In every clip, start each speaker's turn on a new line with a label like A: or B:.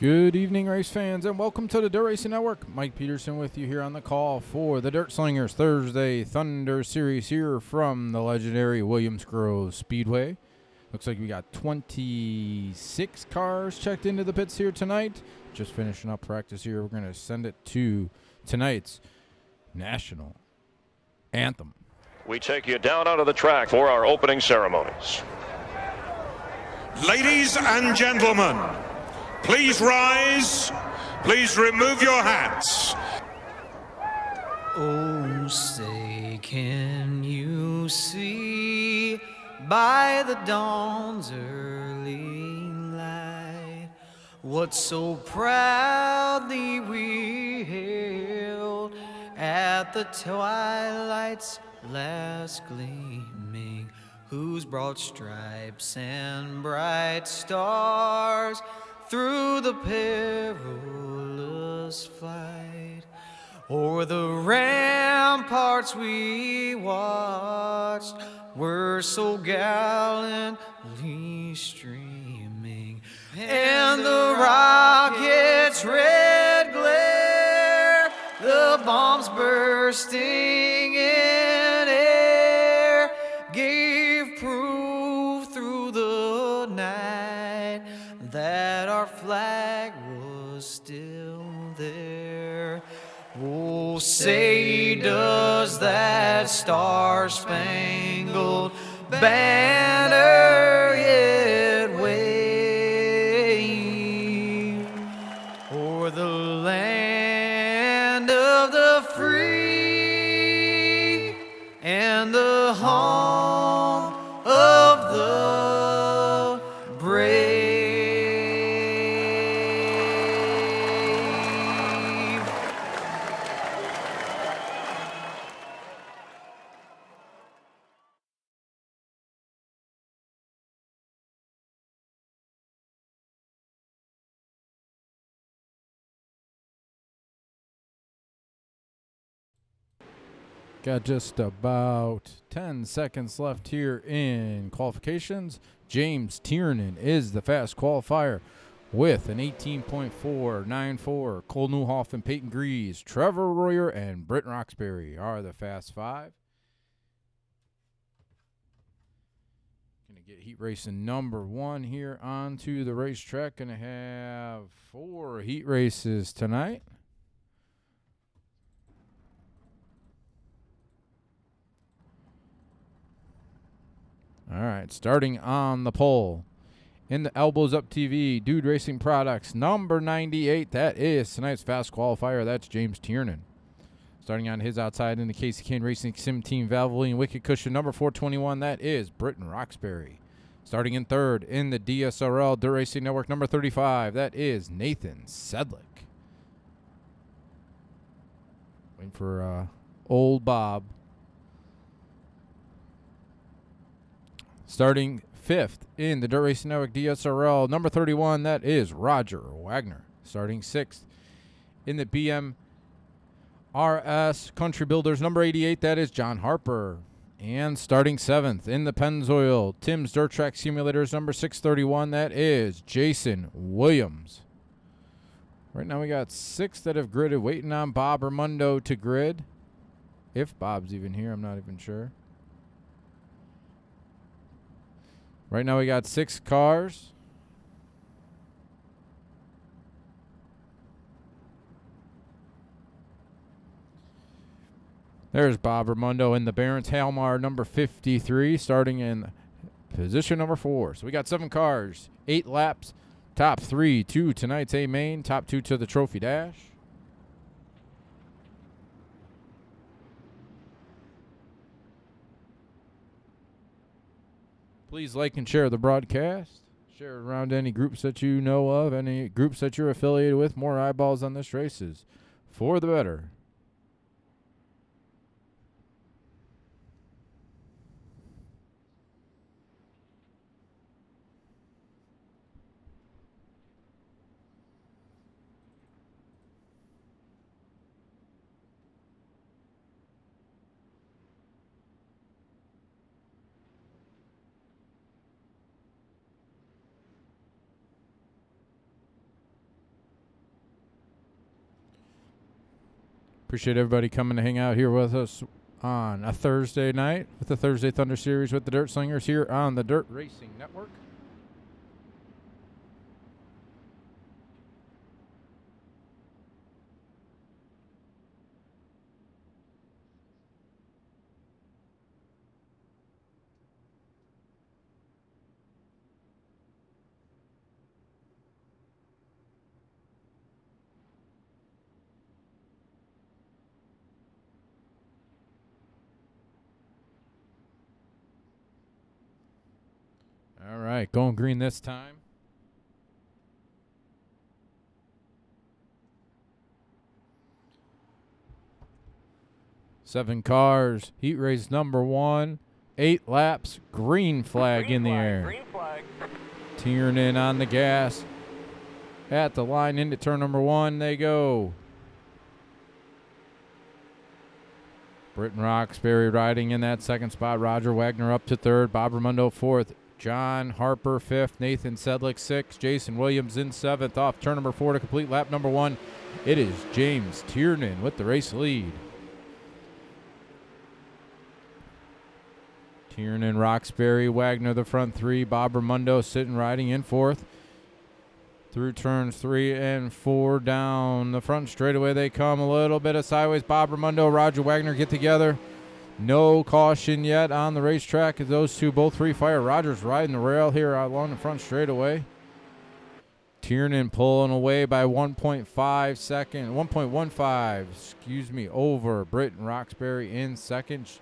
A: Good evening, race fans, and welcome to the Dirt Racing Network. Mike Peterson with you here on the call for the Dirt Slingers Thursday Thunder Series here from the legendary Williams Grove Speedway. Looks like we got 26 cars checked into the pits here tonight. Just finishing up practice here. We're going to send it to tonight's National Anthem.
B: We take you down onto the track for our opening ceremonies.
C: Ladies and gentlemen, please rise. Please remove your hats.
D: Oh, say, can you see by the dawn's early light what so proudly we hailed at the twilight's last gleaming, whose broad stripes and bright stars through the perilous flight o'er the ramparts we watched were so gallantly streaming, and the rocket's red glare, the bombs bursting in air, gave proof through the night that our flag was still there. Oh, say, does that star-spangled banner yet wave o'er the land of the free and the home of the brave?
A: Got just about 10 seconds left here in qualifications. James Tiernan is the fast qualifier with an 18.494. Cole Newhoff and Peyton Grease, Trevor Royer, and Britt Roxbury are the fast five. Going to get heat racing number one here onto the racetrack. Going to have 4 heat races tonight. All right, starting on the pole. In the Elbows Up TV, Dude Racing Products, number 98. That is tonight's fast qualifier. That's James Tiernan. Starting on his outside in the Casey Kane Racing Sim Team Valvoline Wicked Cushion, number 421. That is Britton Roxbury. Starting in third in the DSRL Dirt Racing Network, number 35. That is Nathan Sedlick. Waiting for old Bob. Starting fifth in the Dirt Racing Network DSRL, number 31, that is Roger Wagner. Starting sixth in the BMRS Country Builders, number 88, that is John Harper. And starting seventh in the Pennzoil Tim's Dirt Track Simulators, number 631, that is Jason Williams. Right now we got 6 that have gridded, waiting on Bob Ramundo to grid. If Bob's even here, I'm not even sure. Right now we got 6 cars. There's Bob Ramundo in the Barron's Halmar number 53, starting in position number 4. So we got 7 cars, 8 laps, top 3 to tonight's A main, top 2 to the Trophy Dash. Please like and share the broadcast. Share it around any groups that you know of, any groups that you're affiliated with. More eyeballs on this races, for the better. Appreciate everybody coming to hang out here with us on a Thursday night with the Thursday Thunder Series with the Dirt Slingers here on the Dirt Racing Network. All right, going green this time. Seven cars, heat race number 1, 8 laps, green flag in the air.
B: Green flag.
A: Tiernan on the gas. At the line into turn number 1 they go. Britton Roxbury riding in that second spot. Roger Wagner up to third. Bob Raimondo fourth. John Harper fifth. Nathan Sedlick sixth. Jason Williams in seventh. Off turn number 4 to complete lap number 1. It is James Tiernan with the race lead. Tiernan, Roxbury, Wagner the front 3. Bob Raimondo sitting riding in fourth. Through turns 3 and 4 down the front straightaway they come. A little bit of sideways. Bob Raimondo, Roger Wagner get together. No caution yet on the racetrack as those two both free fire. Rogers riding the rail here along the front straightaway. Tiernan pulling away by 1.15 over Britton Roxbury in second.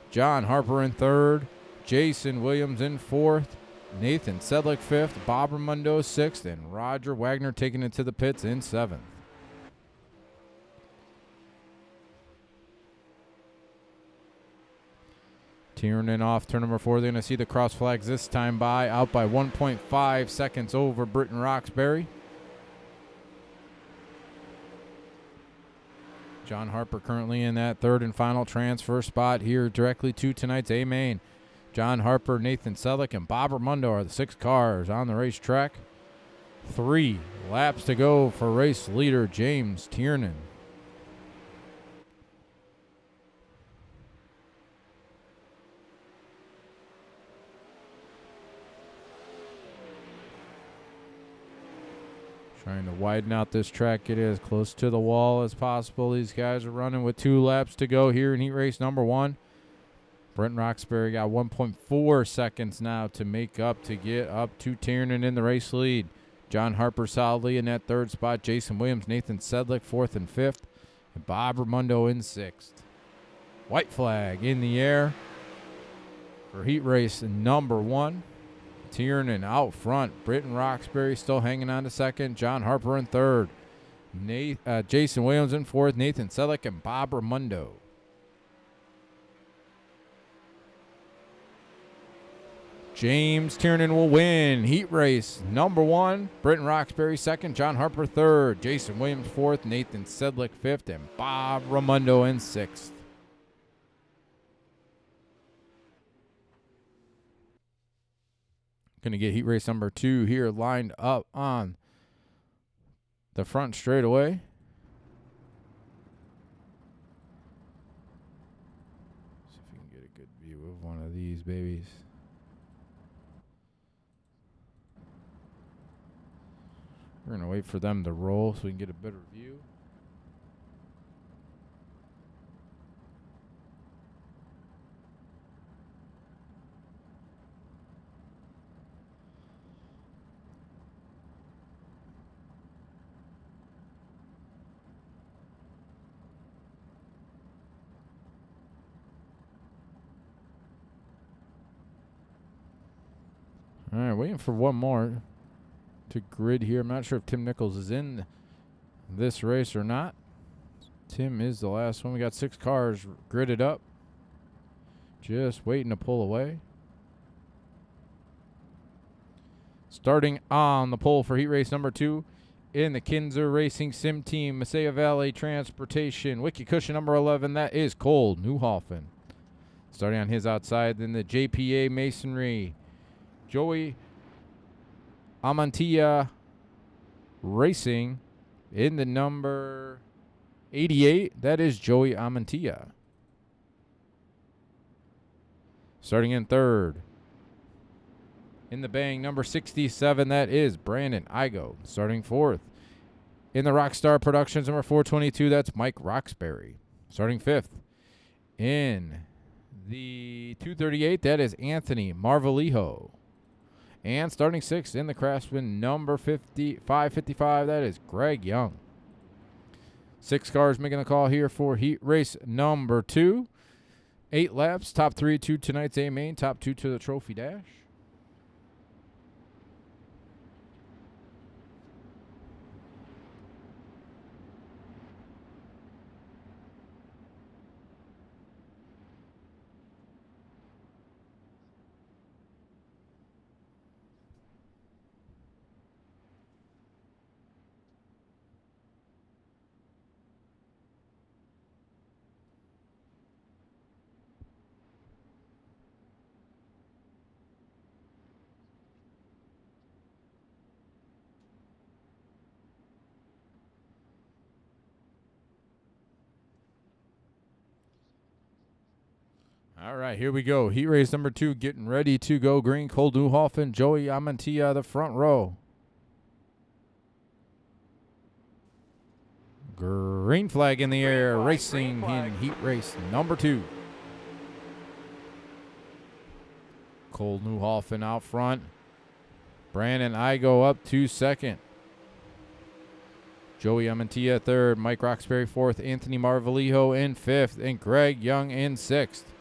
A: John Harper in third. Jason Williams in fourth. Nathan Sedlick fifth, Bob Raimondo sixth, and Roger Wagner taking it to the pits in seventh. Tiernan off turn number 4. They're going to see the cross flags this time out by 1.5 seconds over Britton Roxbury. John Harper currently in that third and final transfer spot here directly to tonight's A-Main. John Harper, Nathan Sedlick, and Bob Raimondo are the 6 cars on the racetrack. 3 laps to go for race leader James Tiernan. Trying to widen out this track, get it as close to the wall as possible. These guys are running with 2 laps to go here in heat race number 1. Britton Roxbury got 1.4 seconds now to make up to get up to Tiernan in the race lead. John Harper solidly in that third spot. Jason Williams, Nathan Sedlick 4th and 5th. And Bob Raimondo in 6th. White flag in the air for heat race number 1. Tiernan out front. Britton Roxbury still hanging on to second. John Harper in third. Jason Williams in 4th. Nathan Sedlick and Bob Raimondo. James Tiernan will win heat race number 1. Britton Roxbury 2nd. John Harper 3rd. Jason Williams 4th. Nathan Sedlick 5th. And Bob Raimondo in 6th. Going to get heat race number 2 here lined up on the front straightaway. See if we can get a good view of one of these babies. We're going to wait for them to roll so we can get a better view. All right, waiting for one more to grid here. I'm not sure if Tim Nichols is in this race or not. Tim is the last one. We got 6 cars gridded up. Just waiting to pull away. Starting on the pole for heat race number 2 in the Kinzer Racing Sim Team, Masaya Valley Transportation, Wiki Cushion number 11, that is Cole Newhoffen. Starting on his outside, then the JPA Masonry, Joey Amantia Racing in the number 88, that is Joey Amantia. Starting in third. In the bang, number 67, that is Brandon Igo. Starting fourth. In the Rockstar Productions, number 422, that's Mike Roxbury. Starting fifth. In the 238, that is Anthony Marvalijo. And starting sixth in the Craftsman, number 555, that is Greg Young. 6 cars making the call here for heat race number 2. 8 laps, top 3 to tonight's A main, top 2 to the trophy dash. All right, here we go. Heat race number 2 getting ready to go green. Cole Newhoff, Joey Amantia, the front row. Green flag in the air, racing in heat race number 2. Cole Newhoff out front. Brandon Igo up to second. Joey Amantia third. Mike Roxbury fourth. Anthony Marvalijo in fifth. And Greg Young in sixth.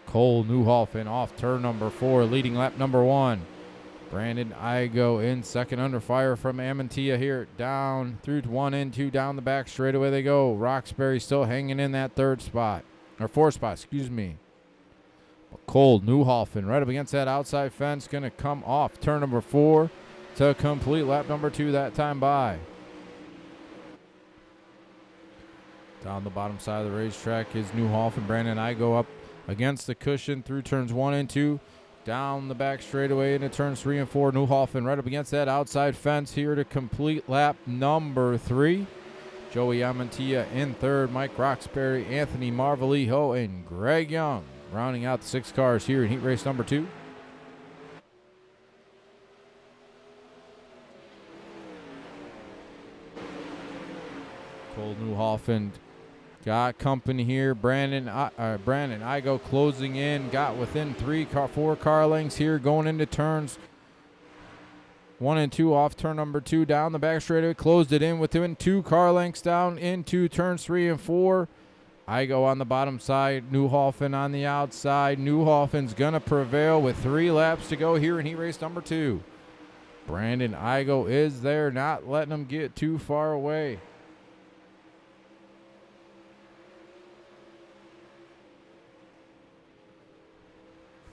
A: Cole Newhoff off turn number 4, leading lap number 1. Brandon Igo in second, under fire from Amantia here, down through 1 and 2, down the back straightaway they go. Roxbury still hanging in that third spot, or 4th spot, excuse me. But Cole Newhoff right up against that outside fence, going to come off turn number 4 to complete lap number 2 that time by. Down the bottom side of the racetrack is Newhoff and Brandon Igo up against the cushion through turns 1 and 2, down the back straightaway into turns 3 and 4. Newhoff right up against that outside fence here to complete lap number 3. Joey Amantia in third, Mike Roxbury, Anthony Marvalijo, and Greg Young rounding out the 6 cars here in heat race number 2. Cole Newhoff got company here. Brandon Igo closing in. Got within 4 car lengths here going into turns 1 and 2 off turn number 2. Down the back straightaway. Closed it in within 2 car lengths down into turns 3 and 4. Igo on the bottom side. Newhoff on the outside. Newhoff's going to prevail with 3 laps to go here in heat race number 2. Brandon Igo is there, not letting him get too far away.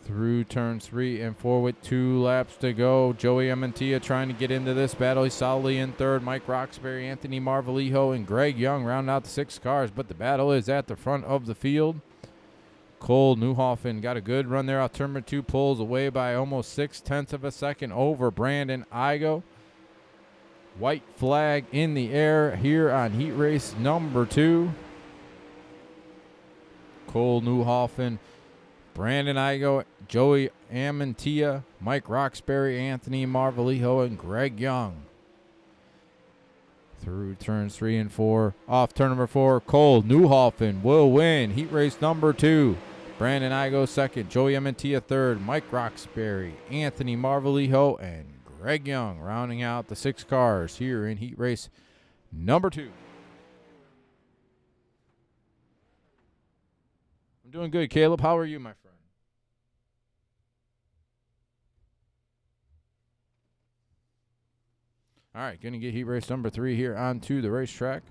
A: Through turns 3 and 4 with 2 laps to go. Joey Amantia trying to get into this battle. He's solidly in third. Mike Roxbury, Anthony Marvalijo, and Greg Young round out the 6 cars. But the battle is at the front of the field. Cole Newhoff got a good run there off turn number 2. Pulls away by almost 0.6 of a second over Brandon Igo. White flag in the air here on heat race number 2. Cole Newhoff, Brandon Igo, Joey Amantia, Mike Roxbury, Anthony Marvalijo, and Greg Young. Through turns 3 and 4. Off turn number 4, Cole Newhoff will win heat race number 2. Brandon Igo second, Joey Amantia third, Mike Roxbury, Anthony Marvalijo, and Greg Young rounding out the 6 cars here in heat race number 2. I'm doing good, Caleb. How are you, my friend? All right, going to get heat race number 3 here onto the racetrack.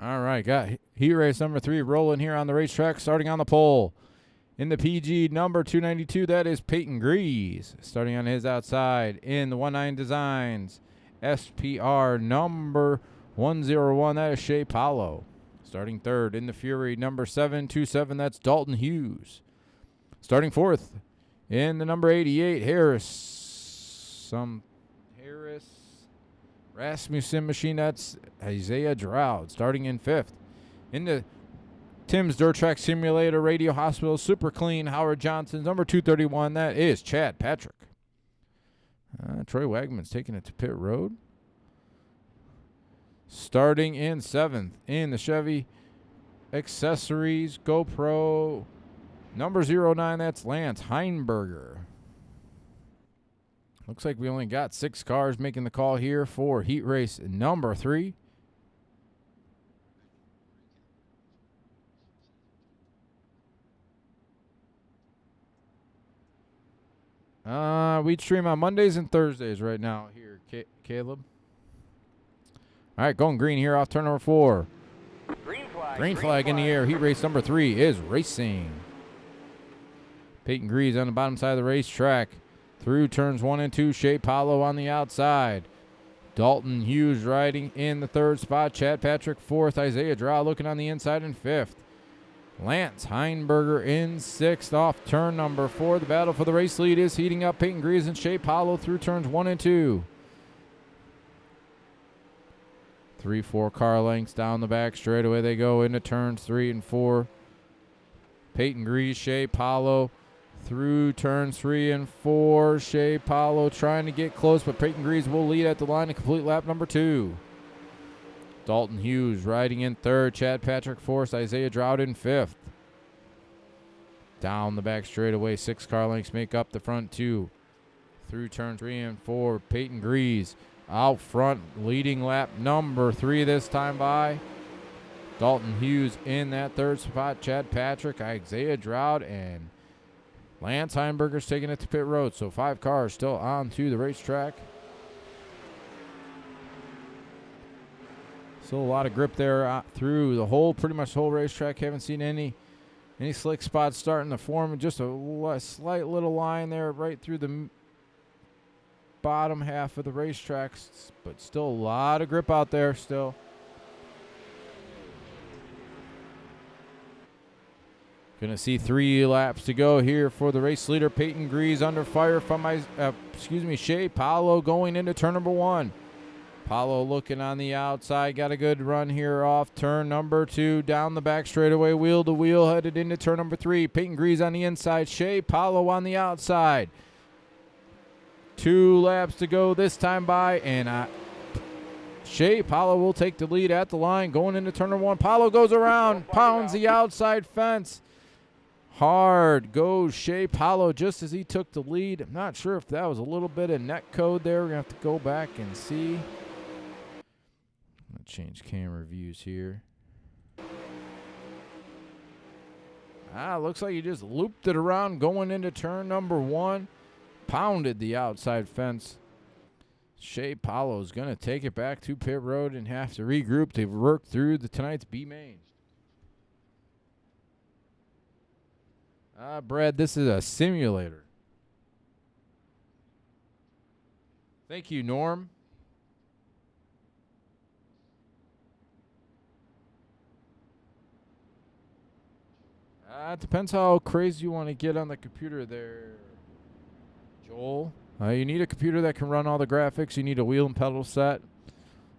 A: All right, got heat race number 3 rolling here on the racetrack, starting on the pole. In the PG number 292, that is Peyton Grease. Starting on his outside in the 19 Designs SPR number 101, that is Shea Paulo. Starting third in the Fury number 727, that's Dalton Hughes. Starting fourth in the number 88, Rasmussen machine, that's Isaiah Droud. Starting in fifth in the Tim's Dirt Track Simulator Radio Hospital Super Clean Howard Johnson's number 231, that is Chad Patrick. Troy Wagman's taking it to pit road. Starting in seventh in the Chevy Accessories GoPro number 09, that's Lance Heinberger. Looks like we only got 6 cars making the call here for heat race number 3. We stream on Mondays and Thursdays right now here, Caleb. All right, going green here off turn number 4. Green flag in the air. Heat race number 3 is racing. Peyton Grease on the bottom side of the racetrack. Through turns 1 and 2, Shea Paulo on the outside. Dalton Hughes riding in the third spot. Chad Patrick fourth. Isaiah Draw looking on the inside in fifth. Lance Heinberger in sixth off turn number 4. The battle for the race lead is heating up. Peyton Grease and Shea Paulo through turns 1 and 2. 3-4 car lengths down the back straightaway they go into turns 3 and 4. Peyton Grease, Shea Paulo through turns 3 and 4. Shea Paulo trying to get close, but Peyton Grease will lead at the line to complete lap number 2. Dalton Hughes riding in third. Chad Patrick fourth. Isaiah Droud in fifth. Down the back straightaway, 6 car lengths make up the front 2. Through turns 3 and 4, Peyton Grease out front, leading lap number 3 this time by Dalton Hughes in that third spot. Chad Patrick, Isaiah Droud, and Lance Heinberger's taking it to pit road. So 5 cars still on to the racetrack. Still a lot of grip there through the whole, pretty much the whole racetrack. Haven't seen any slick spots starting to form. Just a slight little line there right through the bottom half of the racetrack, but still a lot of grip out there still. Gonna see 3 laps to go here for the race leader. Peyton Grease under fire from Shea Paulo going into turn number 1. Paulo looking on the outside, got a good run here off turn number 2, down the back straightaway, wheel to wheel, headed into turn number 3. Peyton Grease on the inside, Shea Paulo on the outside. 2 laps to go this time by, and Shea Paulo will take the lead at the line going into turn number 1. Paulo goes around, pounds the outside fence. Hard goes Shea Paulo just as he took the lead. I'm not sure if that was a little bit of net code there. We're going to have to go back and see. I'm going to change camera views here. Looks like he just looped it around going into turn number 1. Pounded the outside fence. Shea Paulo is going to take it back to pit road and have to regroup to work through tonight's B main. Brad, this is a simulator. Thank you, Norm. It depends how crazy you want to get on the computer there, Joel. You need a computer that can run all the graphics. You need a wheel and pedal set.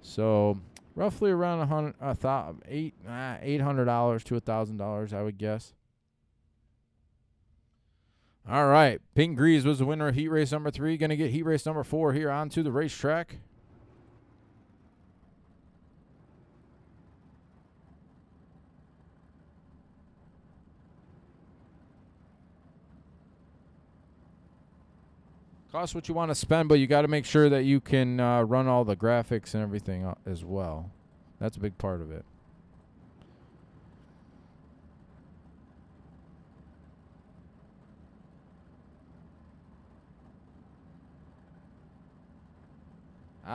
A: So roughly around $800 to $1,000, I would guess. All right, Peyton Grease was the winner of heat race number 3. Going to get heat race number 4 here onto the racetrack. Cost what you want to spend, but you got to make sure that you can run all the graphics and everything as well. That's a big part of it.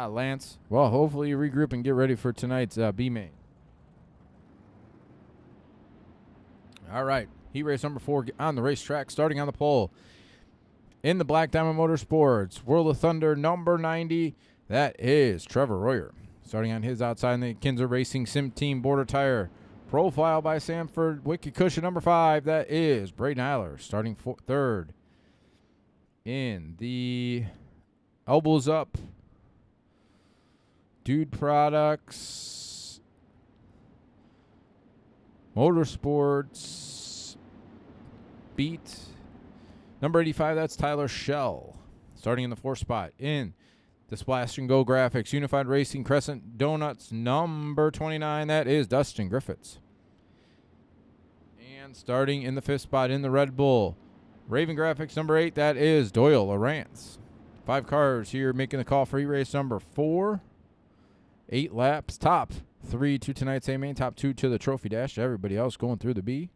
A: Lance. Well, hopefully you regroup and get ready for tonight's B main. All right, heat race number 4 on the racetrack, starting on the pole. In the Black Diamond Motorsports, World of Thunder number 90, that is Trevor Royer. Starting on his outside in the Kinzer Racing Sim Team Border Tire. Profile by Sanford, Wicked Cushion number 5, that is Braden Eiler. Starting third. In the Elbows Up Dude Products Motorsports Beat number 85, that's Tyler Schell. Starting in the 4th spot. In the Splash and Go Graphics Unified Racing Crescent Donuts number 29, that is Dustin Griffiths. And starting in the 5th spot in the Red Bull Raven Graphics number 8, that is Doyle Lawrence. 5 cars here making the call for race number 4. 8 laps. Top 3 to tonight's A main. Top 2 to the Trophy Dash. Everybody else going through the B.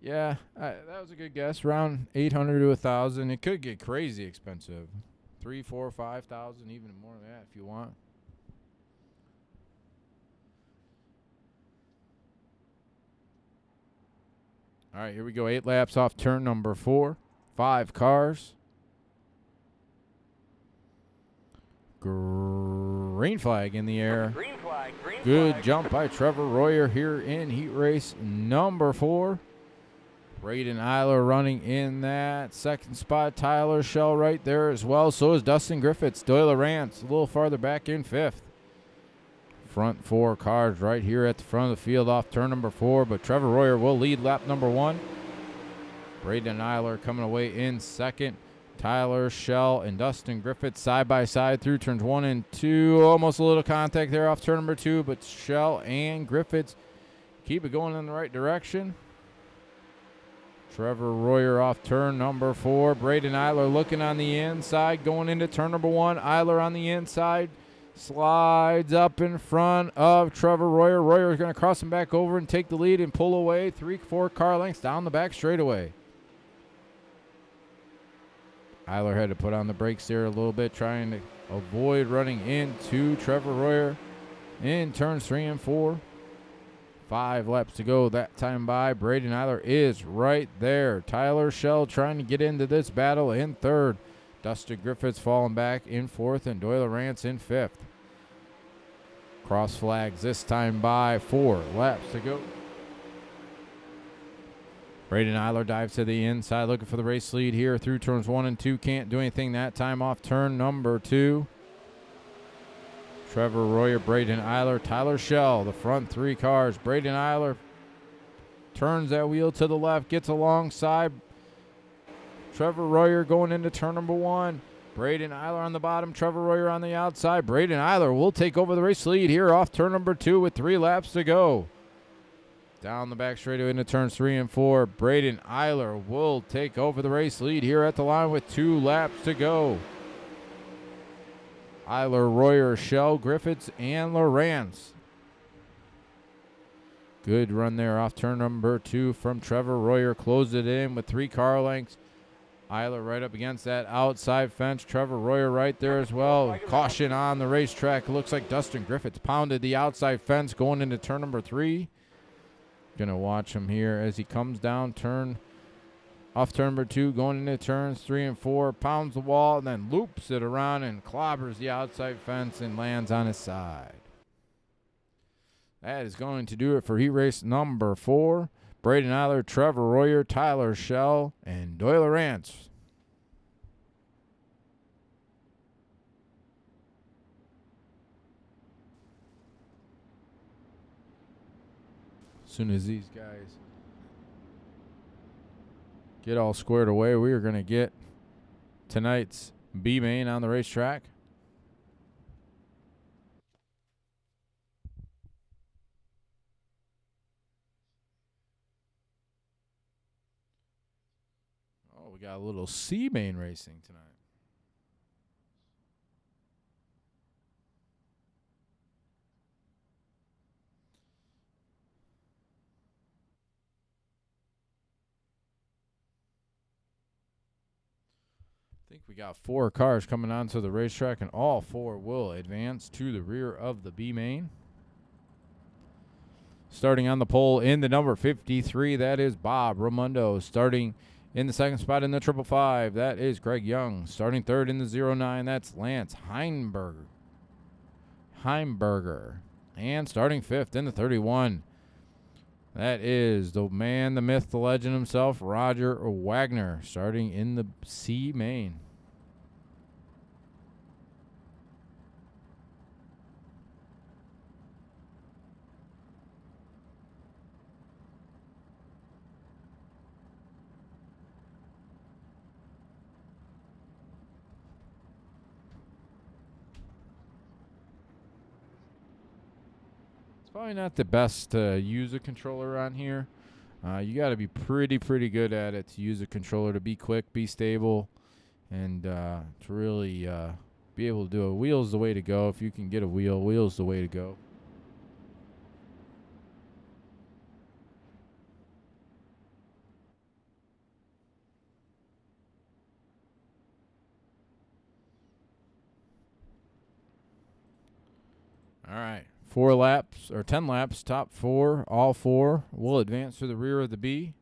A: Yeah, that was a good guess. Around 800 to 1,000. It could get crazy expensive. 3, 4, 5,000, even more than that if you want. All right, here we go. 8 laps off turn number 4. 5 cars. Green flag in the air.
E: Green flag.
A: Good jump by Trevor Royer here in heat race number 4. Braden Eiler running in that 2nd spot. Tyler Schell right there as well. So is Dustin Griffiths. Doyle Rance a little farther back in 5th. Front 4 cars right here at the front of the field off turn number 4. But Trevor Royer will lead lap number 1. Braden Eiler coming away in 2nd. Tyler Schell and Dustin Griffiths side by side through turns 1 and 2. Almost a little contact there off turn number 2. But Schell and Griffiths keep it going in the right direction. Trevor Royer off turn number 4. Braden Eiler looking on the inside, going into turn number 1. Eiler on the inside, slides up in front of Trevor Royer. Royer is going to cross him back over and take the lead and pull away 3-4 car lengths down the back straightaway. Eiler had to put on the brakes there a little bit, trying to avoid running into Trevor Royer in turns 3 and 4. 5 laps to go that time by. Braden Eiler is right there. Tyler Schell trying to get into this battle in 3rd. Dustin Griffiths falling back in 4th, and Doyle Rance in 5th. Cross flags this time by. 4 laps to go. Braden Eiler dives to the inside looking for the race lead here through turns 1 and 2. Can't do anything that time off turn number 2. Trevor Royer, Braden Eiler, Tyler Schell, the front 3 cars. Braden Eiler turns that wheel to the left, gets alongside Trevor Royer going into turn number 1. Braden Eiler on the bottom, Trevor Royer on the outside. Braden Eiler will take over the race lead here off turn number 2 with 3 laps to go. Down the back straightaway into turns 3 and 4. Braden Eiler will take over the race lead here at the line with 2 laps to go. Eiler, Royer, Schell, Griffiths, and Lawrence. Good run there off turn number 2 from Trevor Royer. Closed it in with 3 car lengths. Eiler right up against that outside fence. Trevor Royer right there as well. Caution on the racetrack. Looks like Dustin Griffiths pounded the outside fence going into turn number 3. Gonna watch him here as he comes down off turn number 2, going into turns 3 and 4, pounds the wall, and then loops it around and clobbers the outside fence and lands on his side. That is going to do it for heat race number 4. Braden Eiler, Trevor Royer, Tyler Schell, and Doyle Rance. As soon as these guys get all squared away, we are going to get tonight's B main on the racetrack. Oh, we got a little C main racing tonight. I think we got 4 cars coming onto the racetrack, and all 4 will advance to the rear of the B main. Starting on the pole in the number 53, that is Bob Raimondo. Starting in the second spot in the 555, that is Greg Young. Starting third in the 09, that's Lance Heimberger. And starting fifth in the 31, that is the man, the myth, the legend himself, Roger Wagner, starting in the C main. Probably not the best to use a controller on here. You got to be pretty good at it to use a controller, to be quick, be stable, and to really be able to do it. Wheel's the way to go. If you can get a wheel's the way to go. All right. 4 laps or 10 laps, top 4, all 4 will advance to the rear of the B.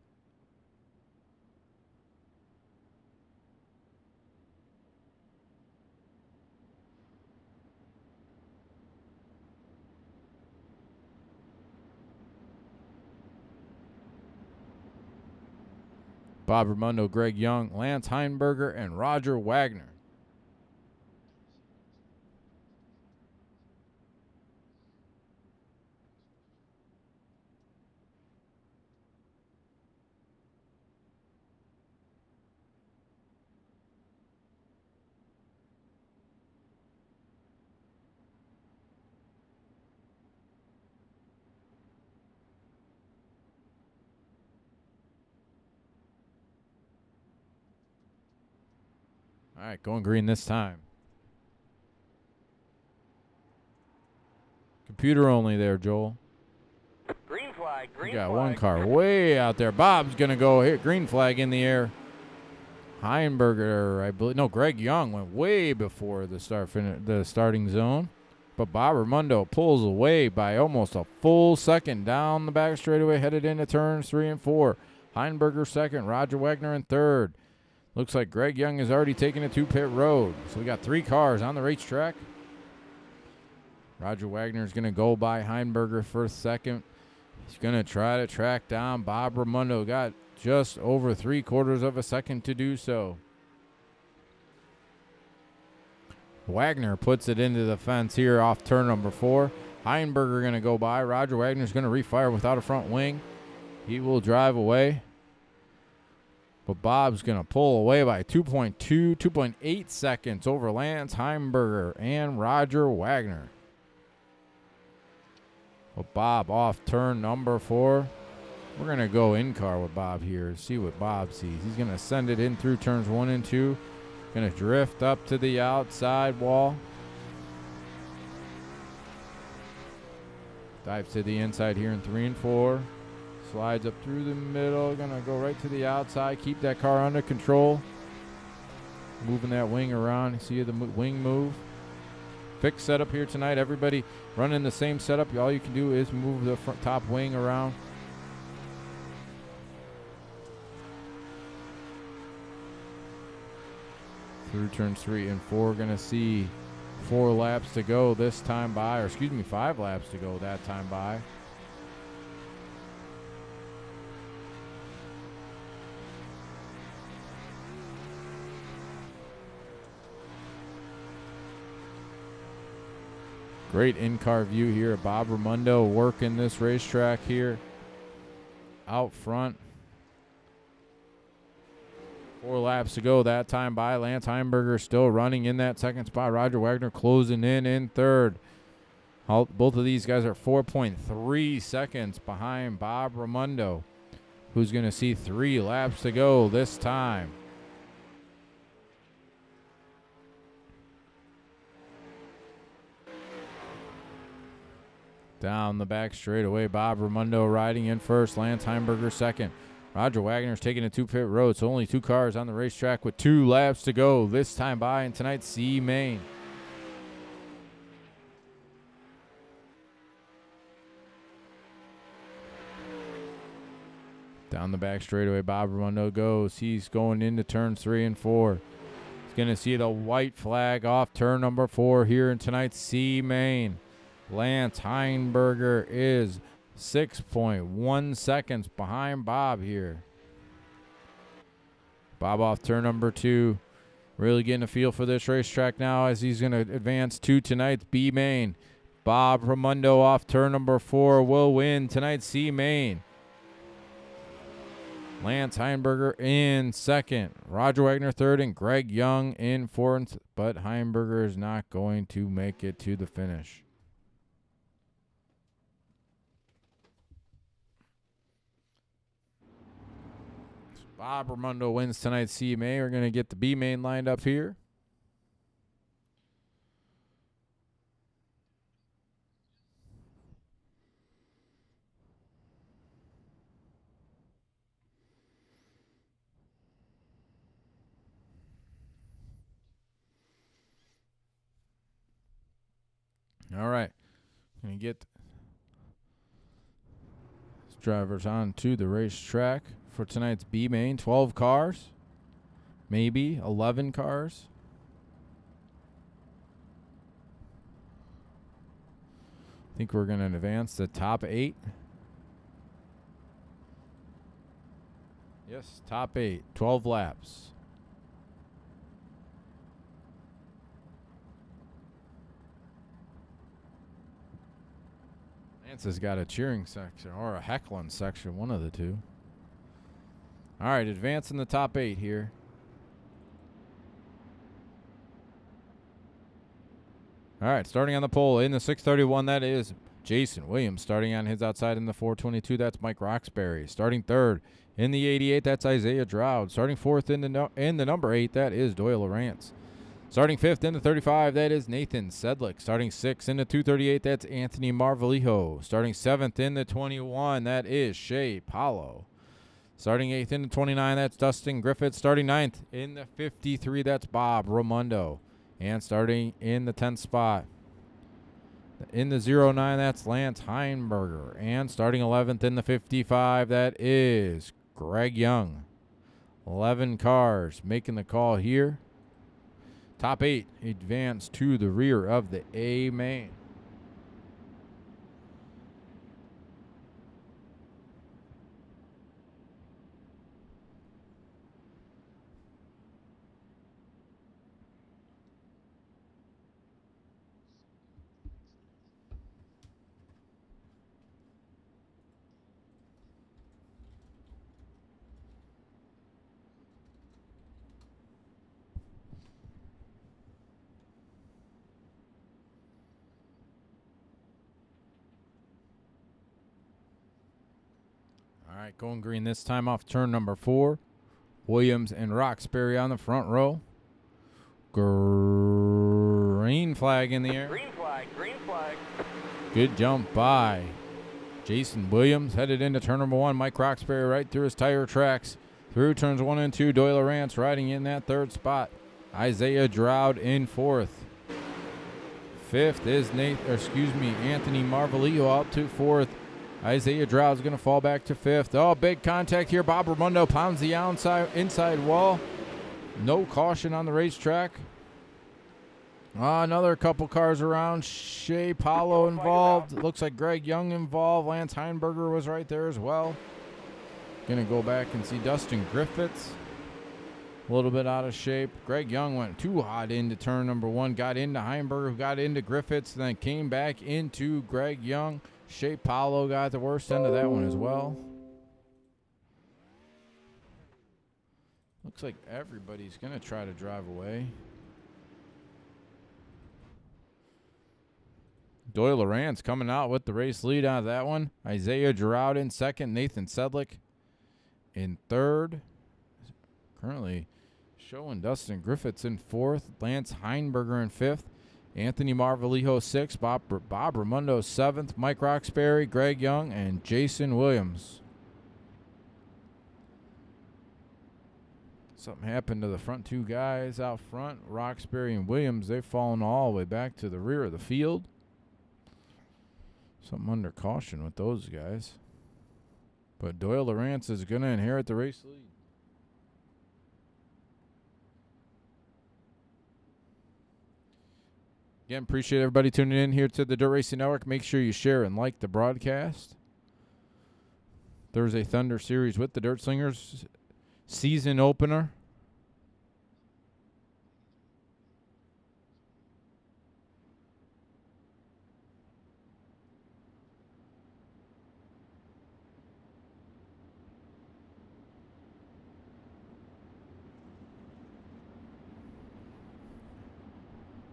A: Bob Raimondo, Greg Young, Lance Heimberger, and Roger Wagner. All right, going green this time. Computer only there, Joel.
E: Green flag, green
A: We got
E: flag.
A: one car way out there. Bob's going to go hit green flag in the air. Heimberger, I believe. No, Greg Young went way before the starting zone. But Bob Raimondo pulls away by almost a full second down the back straightaway, headed into turns 3 and 4. Heimberger second, Roger Wagner in third. Looks like Greg Young has already taken it to pit road. So we got 3 cars on the racetrack. Roger Wagner is going to go by Heimberger for second. He's going to try to track down Bob Raimondo. Got just over 3/4 of a second to do so. Wagner puts it into the fence here off turn number 4. Heimberger going to go by. Roger Wagner is going to refire without a front wing. He will drive away. But Bob's going to pull away by 2.8 seconds over Lance Heimberger and Roger Wagner. But Bob off turn number 4. We're going to go in-car with Bob here, see what Bob sees. He's going to send it in through turns 1 and 2. Going to drift up to the outside wall. Dives to the inside here in 3 and 4. Slides up through the middle. Going to go right to the outside. Keep that car under control. Moving that wing around. See the wing move. Fixed setup here tonight. Everybody running the same setup. All you can do is move the front top wing around. Through turns 3 and 4, going to see 4 laps to go this time by, or excuse me, 5 laps to go that time by. Great in-car view here. Bob Raimondo working this racetrack here out front. 4 laps to go that time by. Lance Heimberger still running in that second spot. Roger Wagner closing in third. Both of these guys are 4.3 seconds behind Bob Raimondo, who's going to see 3 laps to go this time. Down the back straightaway, Bob Raimondo riding in first. Lance Heimberger second. Roger Wagner's taking a 2-pit road, so only 2 cars on the racetrack with 2 laps to go. This time by in tonight's C main. Down the back straightaway, Bob Raimondo goes. He's going into turns 3 and 4. He's going to see the white flag off turn number 4 here in tonight's C main. Lance Heinberger is 6.1 seconds behind Bob here. Bob off turn number 2. Really getting a feel for this racetrack now as he's going to advance to tonight's B main. Bob Raimondo off turn number 4 will win tonight's C main. Lance Heinberger in second. Roger Wagner third and Greg Young in fourth. But Heinberger is not going to make it to the finish. Bob Raimondo wins tonight's CMA. We're going to get the B main lined up here. All right. Going to get drivers on to the racetrack for tonight's B main. 12 cars, maybe 11 cars. I think we're going to advance the top 8. Yes, top 8, 12 laps. Lance has got a cheering section or a heckling section, one of the two. All right, advancing the top 8 here. All right, starting on the pole in the 631, that is Jason Williams. Starting on his outside in the 422, that's Mike Roxbury. Starting third in the 88, that's Isaiah Dowd. Starting fourth in the number 8, that is Doyle Lawrence. Starting fifth in the 35, that is Nathan Sedlick. Starting sixth in the 238, that's Anthony Marvalijo. Starting seventh in the 21, that is Shea Paulo. Starting 8th in the 29, that's Dustin Griffith. Starting 9th in the 53, that's Bob Raimondo. And starting in the 10th spot, in the 09, that's Lance Heinberger. And starting 11th in the 55, that is Greg Young. 11 cars making the call here. Top 8 advance to the rear of the A main. All right, going green this time off turn number 4. Williams and Roxbury on the front row. Green flag in the air.
E: Green flag, green flag.
A: Good jump by Jason Williams. Headed into turn number 1. Mike Roxbury right through his tire tracks. Through turns 1 and 2. Doyle Lawrence riding in that third spot. Isaiah Dowd in fourth. Fifth is Anthony Marvalijo out to fourth. Isaiah Dowd's going to fall back to fifth. Oh, big contact here. Bob Raimondo pounds the inside wall. No caution on the racetrack. Another couple cars around. Shea Paulo involved. Looks like Greg Young involved. Lance Heinberger was right there as well. Going to go back and see Dustin Griffiths. A little bit out of shape. Greg Young went too hot into turn number 1. Got into Heinberger, who got into Griffiths, then came back into Greg Young. Shea Paulo got the worst end of that one as well. Looks like everybody's going to try to drive away. Doyle Lawrence coming out with the race lead out of that one. Isaiah Dowd in second. Nathan Sedlick in third. Currently showing Dustin Griffiths in fourth. Lance Heinberger in fifth. Anthony Marvalijo sixth. Bob Raimondo seventh. Mike Roxbury, Greg Young, and Jason Williams. Something happened to the front two guys out front. Roxbury and Williams, they've fallen all the way back to the rear of the field. Something under caution with those guys. But Doyle Lawrence is going to inherit the race lead. Again, appreciate everybody tuning in here to the Dirt Racing Network. Make sure you share and like the broadcast. Thursday Thunder Series with the Dirt Slingers season opener.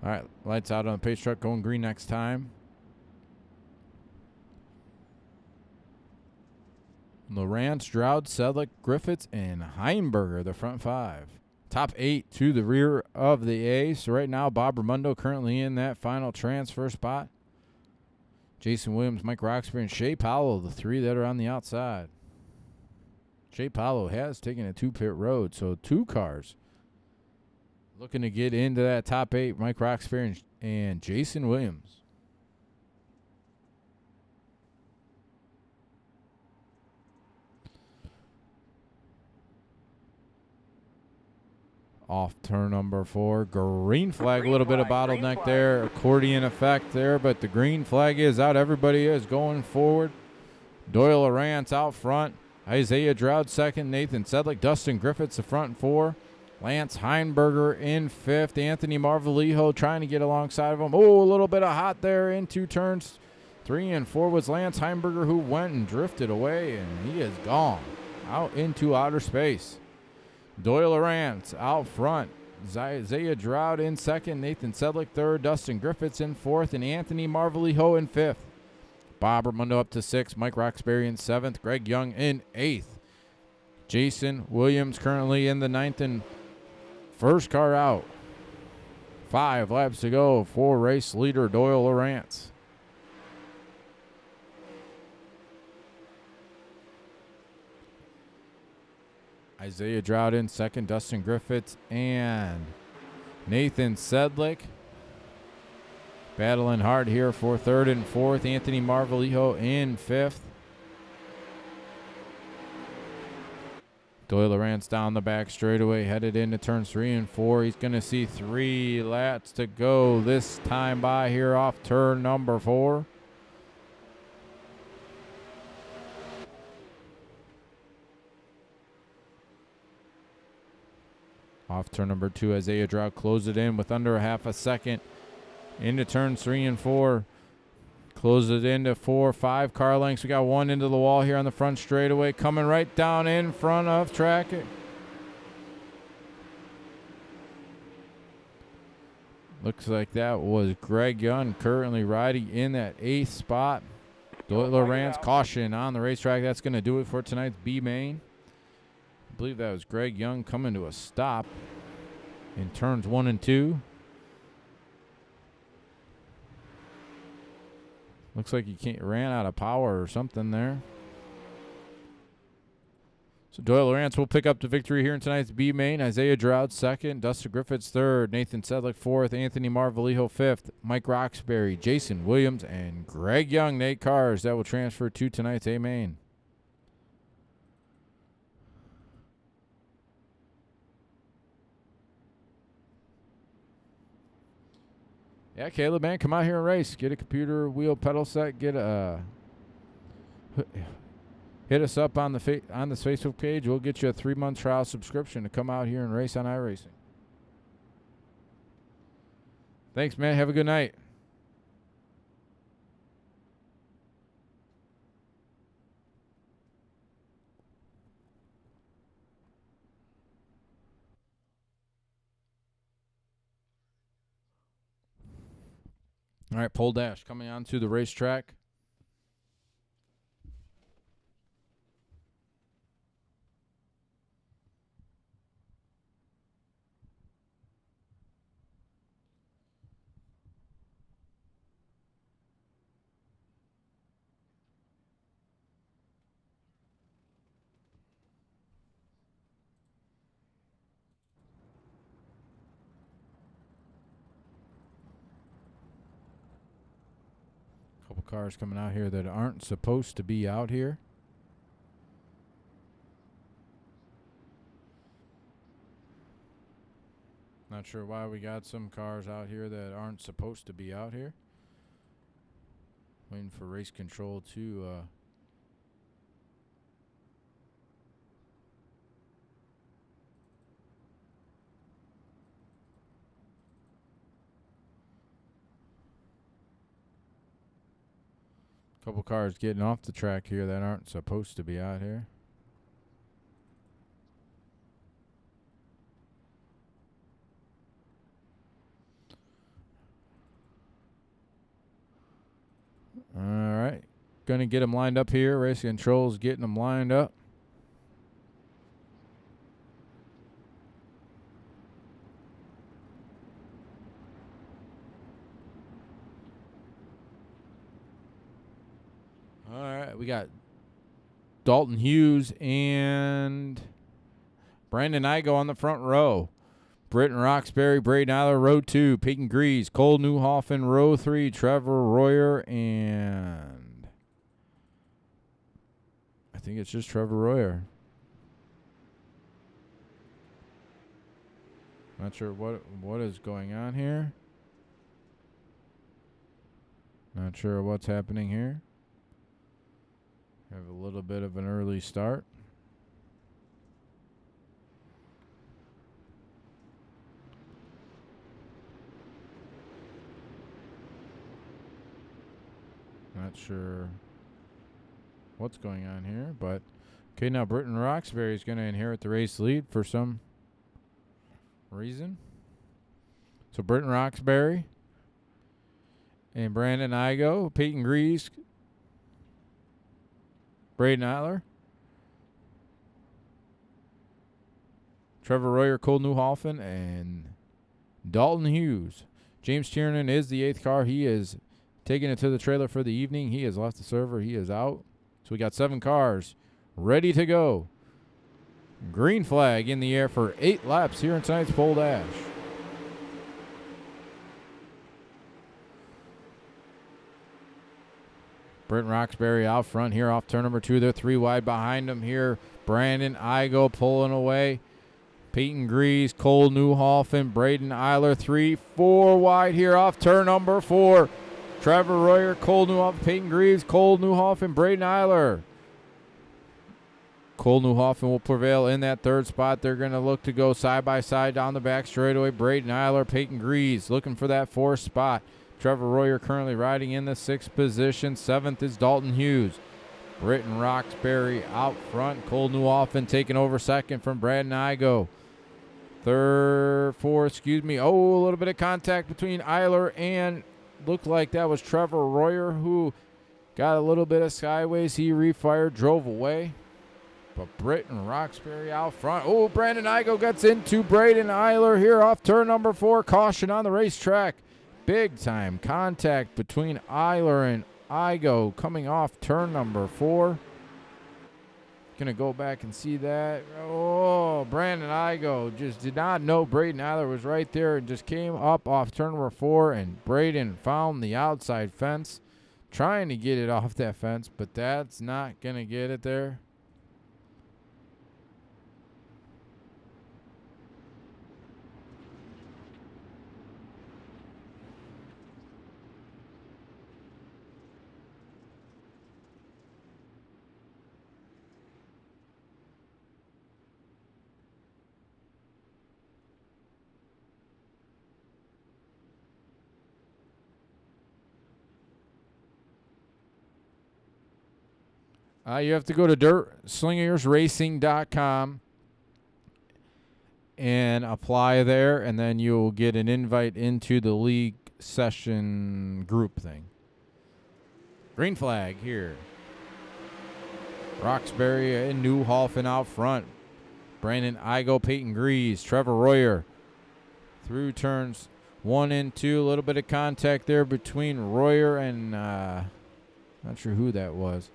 A: All right, lights out on the pace truck, going green next time. Lawrence, Stroud, Sedlick, Griffiths, and Heinberger, the front five. Top 8 to the rear of the A. So right now, Bob Raimondo currently in that final transfer spot. Jason Williams, Mike Roxbury, and Shea Powell, the 3 that are on the outside. Shea Powell has taken a 2-pit road, so 2 cars looking to get into that top 8, Mike Roxbury and Jason Williams. Off turn number 4, green flag, a little bit of bottleneck there, accordion effect there, but the green flag is out. Everybody is going forward. Doyle Lawrence out front, Isaiah Stroud second, Nathan Sedlick, Dustin Griffiths the front 4. Lance Heinberger in 5th. Anthony Marvalijo trying to get alongside of him. Oh, a little bit of hot there in 2 turns. 3 and 4 was Lance Heinberger, who went and drifted away, and he is gone out into outer space. Doyle Lawrence out front. Isaiah Stroud in 2nd. Nathan Sedlick 3rd. Dustin Griffiths in 4th. And Anthony Marvalijo in 5th. Bob Raimondo up to 6th. Mike Roxbury in 7th. Greg Young in 8th. Jason Williams currently in the 9th and first car out. 5 laps to go for race leader Doyle Lawrence. Isaiah Stroud in 2nd, Dustin Griffiths and Nathan Sedlick battling hard here for 3rd and 4th. Anthony Marvalijo in 5th. Doyle Lawrence down the back straightaway, headed into turns 3 and 4. He's going to see 3 laps to go this time by here off turn number 4. Off turn number 2, Isaiah Stroud closed it in with under a half a second. Into turns 3 and 4. Close it into 4, 5 car lengths. We got 1 into the wall here on the front straightaway. Coming right down in front of track. Looks like that was Greg Young currently riding in that 8th spot. Doyle Lawrence, caution on the racetrack. That's going to do it for tonight's B main. I believe that was Greg Young coming to a stop in turns 1 and 2. Looks like he ran out of power or something there. So Doyle Lawrence will pick up the victory here in tonight's B main. Isaiah Stroud 2nd, Dustin Griffiths 3rd, Nathan Sedlick 4th, Anthony Marvalijo 5th, Mike Roxbury, Jason Williams, and Greg Young, 8 cars that will transfer to tonight's A main. Yeah, Caleb, man, come out here and race. Get a computer wheel pedal set. Get a hit us up on the on this Facebook page. We'll get you a 3-month trial subscription to come out here and race on iRacing. Thanks, man. Have a good night. All right, pole dash coming onto the racetrack. cars coming out here that aren't supposed to be out here. Not sure why we got some cars out here that aren't supposed to be out here. Waiting for race control to couple cars getting off the track here that aren't supposed to be out here. All right. Going to get them lined up here. Race control's getting them lined up. All right. We got Dalton Hughes and Brandon Igo on the front row. Britton Roxbury, Braden Eiler, row 2. Peyton Grease, Cole Newhoffen, row 3. Trevor Royer, and I think it's just Trevor Royer. Not sure what is going on here. Not sure what's happening here. Have a little bit of an early start. Not sure what's going on here, but okay, now Britton Roxbury is going to inherit the race lead for some reason. So Britton Roxbury and Brandon Igo, Peyton Grease, Braden Eiler, Trevor Royer, Cole Newhoffen, and Dalton Hughes. James Tiernan is the 8th car. He is taking it to the trailer for the evening. He has left the server. He is out. So we got 7 cars ready to go. Green flag in the air for 8 laps here in tonight's pole dash. Britton Roxbury out front here off turn number 2. They're 3 wide behind him here. Brandon Igo pulling away. Peyton Grease, Cole Newhoffen, Braden Eiler, 3-4 wide here off turn number 4. Trevor Royer, Cole Newhoffen, Peyton Greaves, Cole Newhoffen, Braden Eiler. Cole Newhoffen will prevail in that 3rd spot. They're going to look to go side by side down the back straightaway. Braden Eiler, Peyton Greaves looking for that 4th spot. Trevor Royer currently riding in the 6th position. 7th is Dalton Hughes. Britton Roxbury out front. Cole Newhoffen taking over 2nd from Braden Igo. 4th, Oh, a little bit of contact between Eiler and looked like that was Trevor Royer, who got a little bit of sideways. He refired, drove away. But Britton Roxbury out front. Oh, Brandon Igo gets into Braden Eiler here off turn number 4. Caution on the racetrack. Big time contact between Eiler and Igo coming off turn number 4. Gonna go back and see that. Oh, Brandon Igo just did not know Braden Eiler was right there and just came up off turn number 4, and Braden found the outside fence, trying to get it off that fence, but that's not gonna get it there. You have to go to slingersracing.com and apply there, and then you'll get an invite into the league session group thing. Green flag here. Roxbury and Newhoffen out front. Brandon Igo, Peyton Grease, Trevor Royer through turns 1 and 2. A little bit of contact there between Royer and not sure who that was.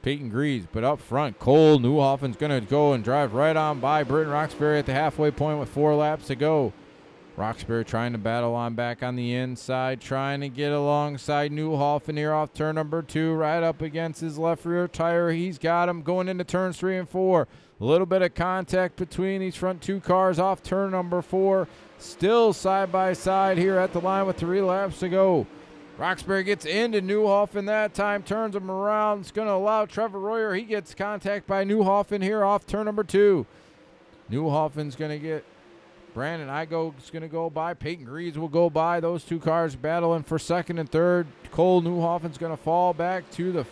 A: Peyton Grease, but up front, Cole Newhoffen's going to go and drive right on by Britton Roxbury at the halfway point with 4 laps to go. Roxbury trying to battle on back on the inside, trying to get alongside Newhoffen here off turn number 2, right up against his left rear tire. He's got him going into turns 3 and 4. A little bit of contact between these front 2 cars off turn number 4. Still side by side here at the line with 3 laps to go. Roxbury gets into Newhoffen that time, turns him around. It's going to allow Trevor Royer. He gets contact by Newhoffen here off turn number 2. Newhoffen's going to get Brandon Igo's going to go by. Peyton Greaves will go by. Those 2 cars battling for second and third. Cole Newhoffen's going to fall back to the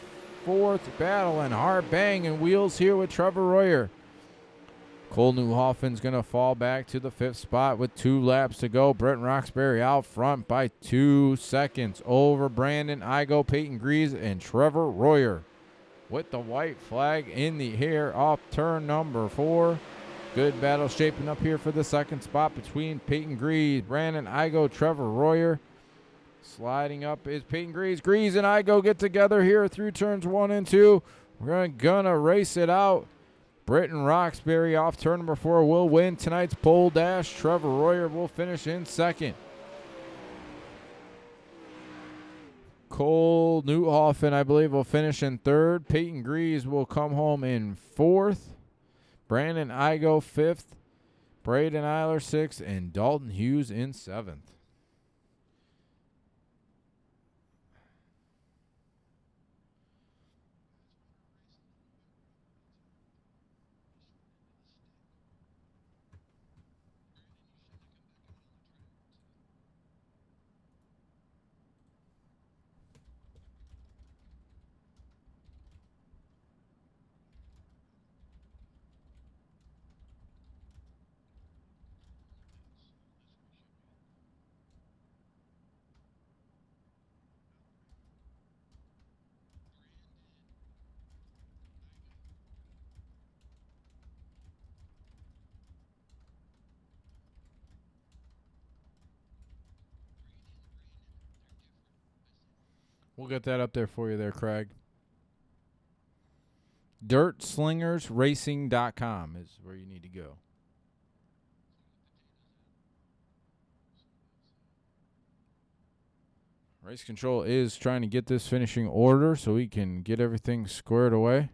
A: 4th, battling hard banging wheels here with Trevor Royer. Cole Newhoffen's going to fall back to the 5th spot with 2 laps to go. Brent Roxbury out front by 2 seconds over Brandon Igo, Peyton Greaves, and Trevor Royer. With the white flag in the air off turn number 4. Good battle shaping up here for the second spot between Peyton Greaves, Brandon Igo, Trevor Royer. Sliding up is Peyton Greaves. Greaves and Igo get together here through turns 1 and 2. We're gonna race it out. Britton Roxbury off turn number 4 will win tonight's pole dash. Trevor Royer will finish in second. Cole Newhoffen, I believe, will finish in third. Peyton Greaves will come home in 4th. Brandon Igo 5th, Braden Eiler 6th, and Dalton Hughes in 7th. We'll get that up there for you there, Craig. DirtSlingersRacing.com is where you need to go. Race Control is trying to get this finishing order so we can get everything squared away.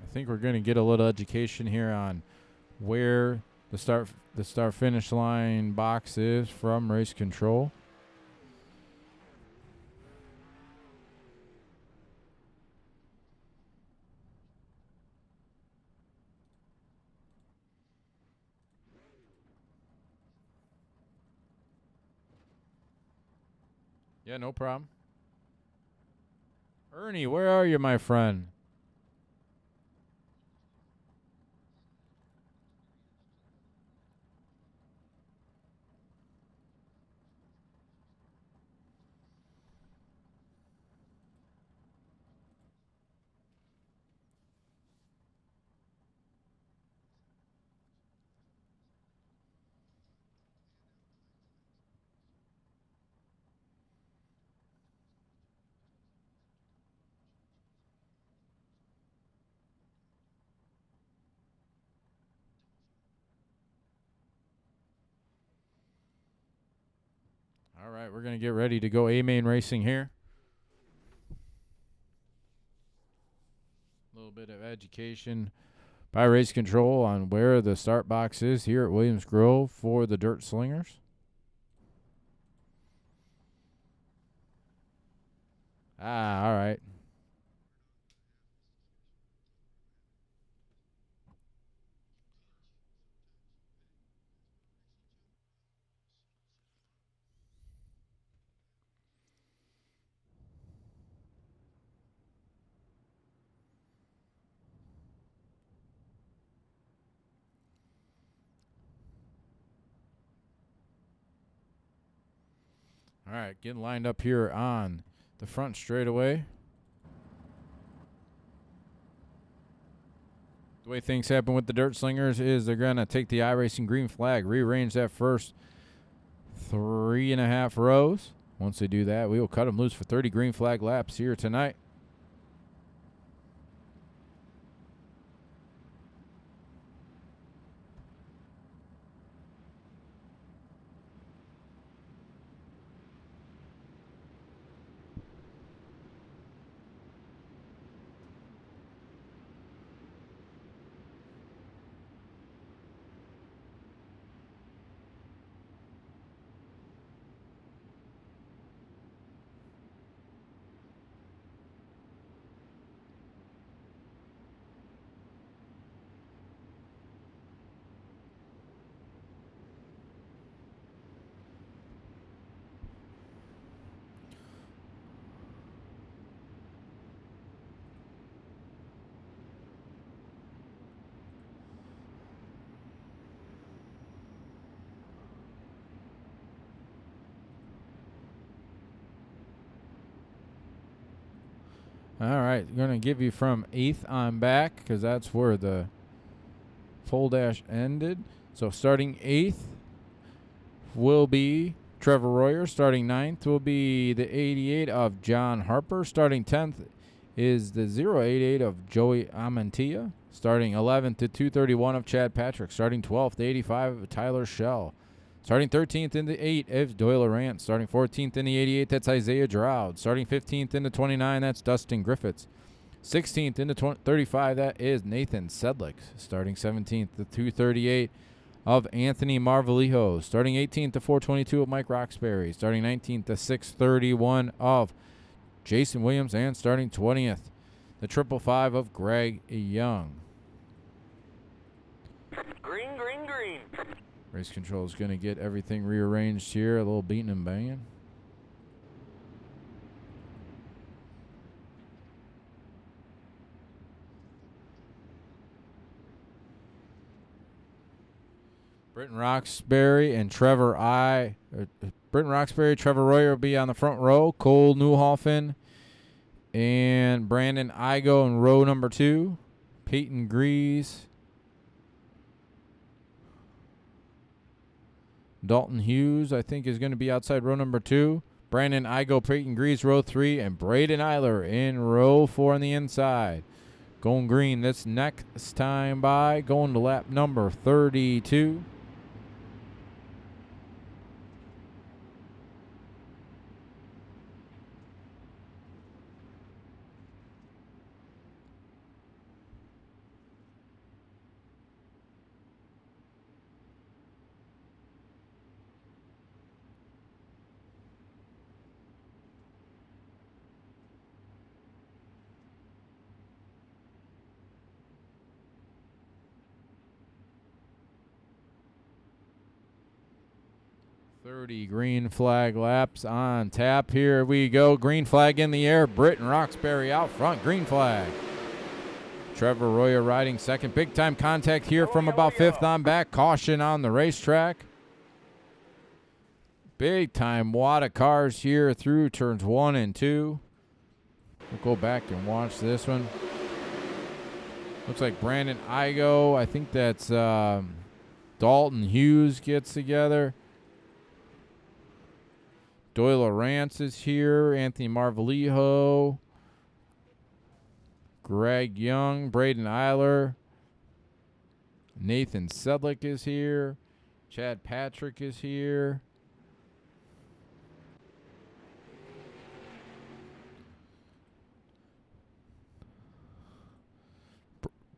A: I think we're going to get a little education here on where the start finish line box is from Race Control. Yeah, no problem. Ernie, where are you, my friend? All right, we're going to get ready to go A-Main Racing here. A little bit of education by Race Control on where the start box is here at Williams Grove for the Dirt Slingers. All right. All right, getting lined up here on the front straightaway. The way things happen with the Dirt Slingers is they're going to take the iRacing green flag, rearrange that first 3.5 rows. Once they do that, we will cut them loose for 30 green flag laps here tonight. All right, going to give you from 8th on back because that's where the full dash ended. So starting 8th will be Trevor Royer. Starting 9th will be the 88 of John Harper. Starting 10th is the 088 of Joey Amantia. Starting 11th to 231 of Chad Patrick. Starting 12th, the 85 of Tyler Shell. Starting 13th in the 8 is Doyle Rant. Starting 14th in the 88, that's Isaiah Droude. Starting 15th in the 29, that's Dustin Griffiths. 16th in the 35, that is Nathan Sedlick. Starting 17th, the 238 of Anthony Marvalijo. Starting 18th to 422 of Mike Roxbury. Starting 19th to 631 of Jason Williams. And starting 20th, the 555 of Greg Young.
E: Green, green, green.
A: Race control is going to get everything rearranged here. A little beating and banging. Britton Roxbury and Trevor Royer will be on the front row. Cole Newhoffen and Brandon Igo in row number 2. Peyton Grease, Dalton Hughes, I think, is going to be outside row number 2. Brandon Igo, Peyton Grease, row 3. And Braden Eiler in row 4 on the inside. Going green this next time by. Going to lap number 32. Green flag laps on tap. Here we go. Green flag in the air. Britton Roxbury out front. Green flag. Trevor Royer riding second. Big time contact here from about 5th on back. Caution on the racetrack. Big time wad of cars here through turns 1 and 2. We'll go back and watch this one. Looks like Brandon Igo. I think that's Dalton Hughes gets together. Doyle Rance is here. Anthony Marvalijo. Greg Young. Braden Eiler. Nathan Sedlick is here. Chad Patrick is here.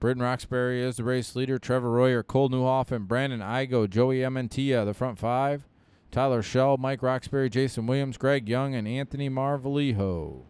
A: Britton Roxbury is the race leader. Trevor Royer, Cole Newhoffen, Brandon Igo, Joey Amantia, the front 5. Tyler Shell, Mike Roxbury, Jason Williams, Greg Young, and Anthony Marvalijo.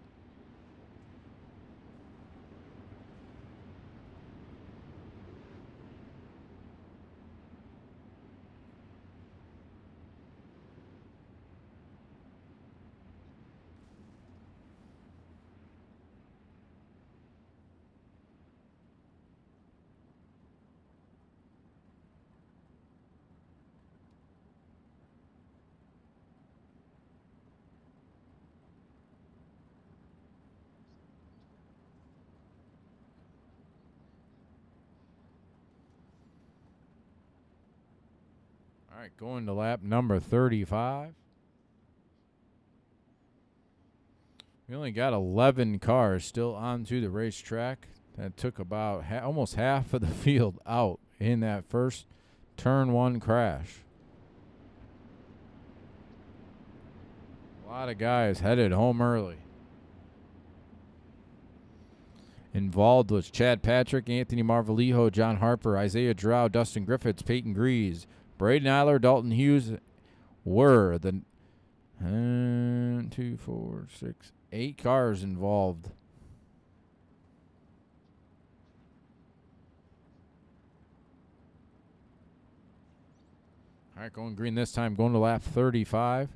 A: All right, going to lap number 35. We only got 11 cars still onto the racetrack. That took about almost half of the field out in that first turn one crash. A lot of guys headed home early. Involved was Chad Patrick, Anthony Marvalijo, John Harper, Isaiah Drow, Dustin Griffiths, Peyton Grease, Braden Eiler, Dalton Hughes were the 8 cars involved. All right, going green this time, going to lap 35.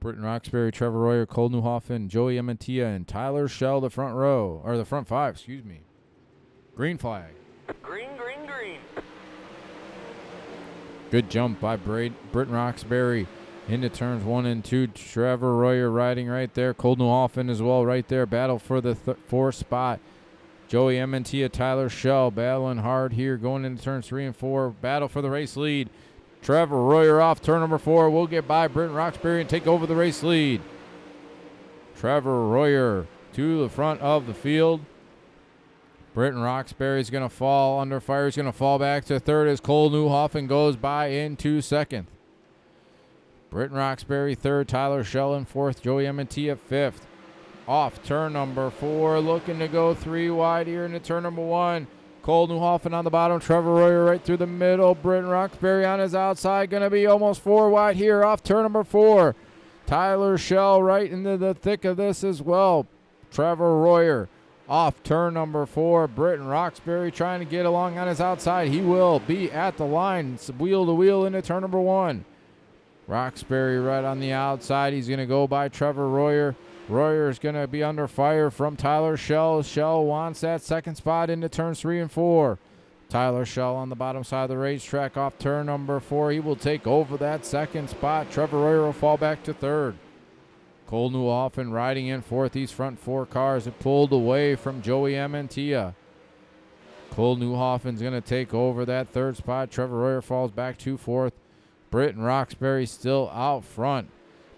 A: Britton Roxbury, Trevor Royer, Cole Newhoffen, Joey Ementia, and Tyler Schell, the front row, or the front 5, excuse me. Green flag.
E: Green, green, green.
A: Good jump by Britton Roxbury into turns 1 and 2. Trevor Royer riding right there. Cole Newhoffen as well right there. Battle for the 4th spot. Joey Ementia, Tyler Schell battling hard here going into turns 3 and 4. Battle for the race lead. Trevor Royer off turn number 4 will get by Britton Roxbury and take over the race lead. Trevor Royer to the front of the field. Britton Roxbury is going to fall under fire. He's going to fall back to 3rd as Cole Newhoffen goes by into 2nd. Britton Roxbury 3rd, Tyler Schell in 4th, Joey Ementia 5th. Off turn number 4, looking to go 3 wide here into turn number 1. Cole Newhoffen on the bottom, Trevor Royer right through the middle. Britton Roxbury on his outside, going to be almost 4 wide here off turn number 4. Tyler Schell right into the thick of this as well. Trevor Royer off turn number 4. Britton Roxbury trying to get along on his outside. He will be at the line, wheel to wheel into turn number 1. Roxbury right on the outside. He's going to go by Trevor Royer. Royer is going to be under fire from Tyler Schell. Schell wants that 2nd spot into turns 3 and 4. Tyler Schell on the bottom side of the racetrack off turn number 4. He will take over that 2nd spot. Trevor Royer will fall back to 3rd. Cole Newhoffen riding in 4th. These front 4 cars have pulled away from Joey Ementia. Cole Newhoffen's going to take over that 3rd spot. Trevor Royer falls back to 4th. Britton Roxbury still out front,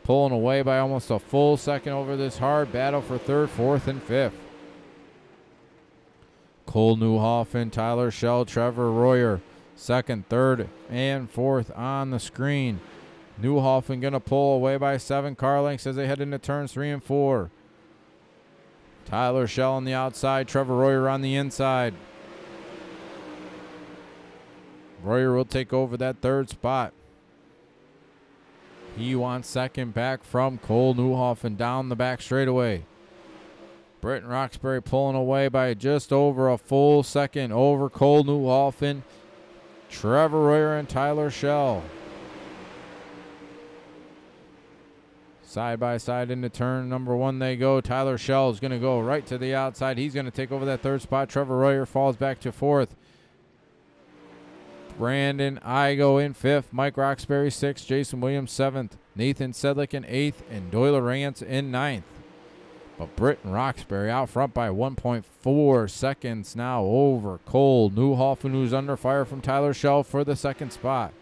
A: pulling away by almost a full second over this hard battle for 3rd, 4th, and 5th. Cole Newhoffen, Tyler Schell, Trevor Royer, 2nd, 3rd, and 4th on the screen. Newhoffen going to pull away by 7 car lengths as they head into turns 3 and 4. Tyler Schell on the outside, Trevor Royer on the inside. Royer will take over that 3rd spot. He wants 2nd back from Cole Newhoffen down the back straightaway. Britton Roxbury pulling away by just over a full second over Cole Newhoffen, Trevor Royer, and Tyler Schell. Side by side into turn number 1 they go. Tyler Schell is going to go right to the outside. He's going to take over that 3rd spot. Trevor Royer falls back to 4th. Brandon Igo in 5th, Mike Roxbury 6th, Jason Williams 7th, Nathan Sedlick in 8th, and Doyle Rance in 9th. But Britton Roxbury out front by 1.4 seconds now over Cole Newhoffen, who's under fire from Tyler Schell for the 2nd spot.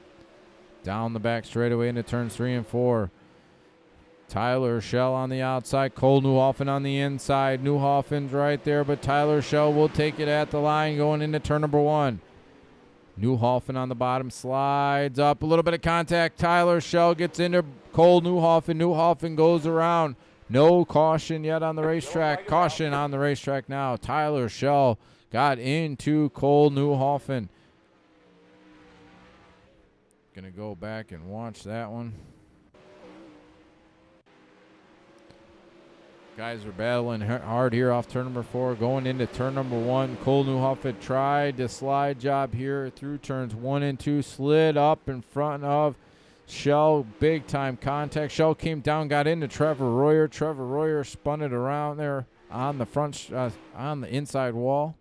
A: Down the back straightaway into turns 3 and 4. Tyler Schell on the outside, Cole Newhoffen on the inside. Newhoffen's right there, but Tyler Schell will take it at the line going into turn number 1. Newhoffen on the bottom, slides up, a little bit of contact. Tyler Schell gets into Cole Newhoffen. Newhoffen goes around. No caution yet on the racetrack. Caution on the racetrack now. Tyler Schell got into Cole Newhoffen. Gonna go back and watch that one. Guys are battling hard here off turn number 4. Going into turn number 1. Cole Newhoffen tried to slide job here through turns 1 and 2. Slid up in front of Schell. Big time contact. Schell came down, got into Trevor Royer. Trevor Royer spun it around there on the front, on the inside wall.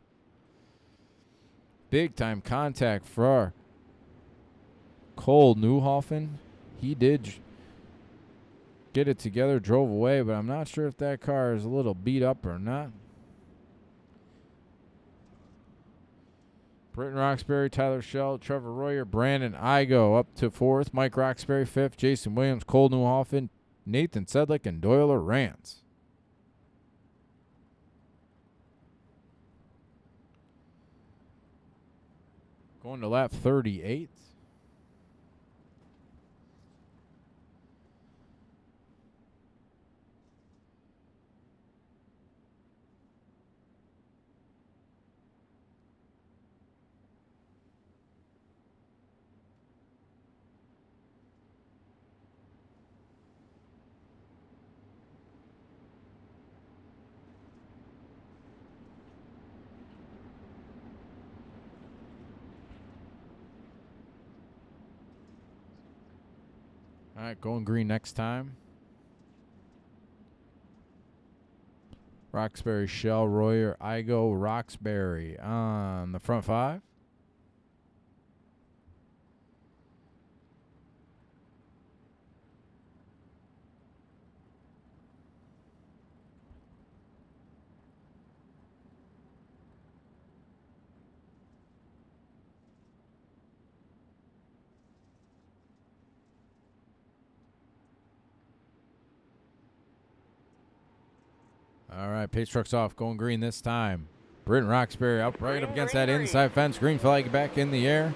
A: Big time contact for Cole Newhoffen. He did get it together, drove away, but I'm not sure if that car is a little beat up or not. Britton Roxbury, Tyler Schell, Trevor Royer, Brandon Igo up to 4th. Mike Roxbury 5th. Jason Williams, Cole Newhoffen, Nathan Sedlick, and Doyle Rance. Going to lap 38. All right, going green next time. Roxbury, Shell, Royer, Igo, Roxbury on the front 5. All right, pace truck's off, going green this time. Britton Roxbury up right up against that inside fence. Green flag back in the air.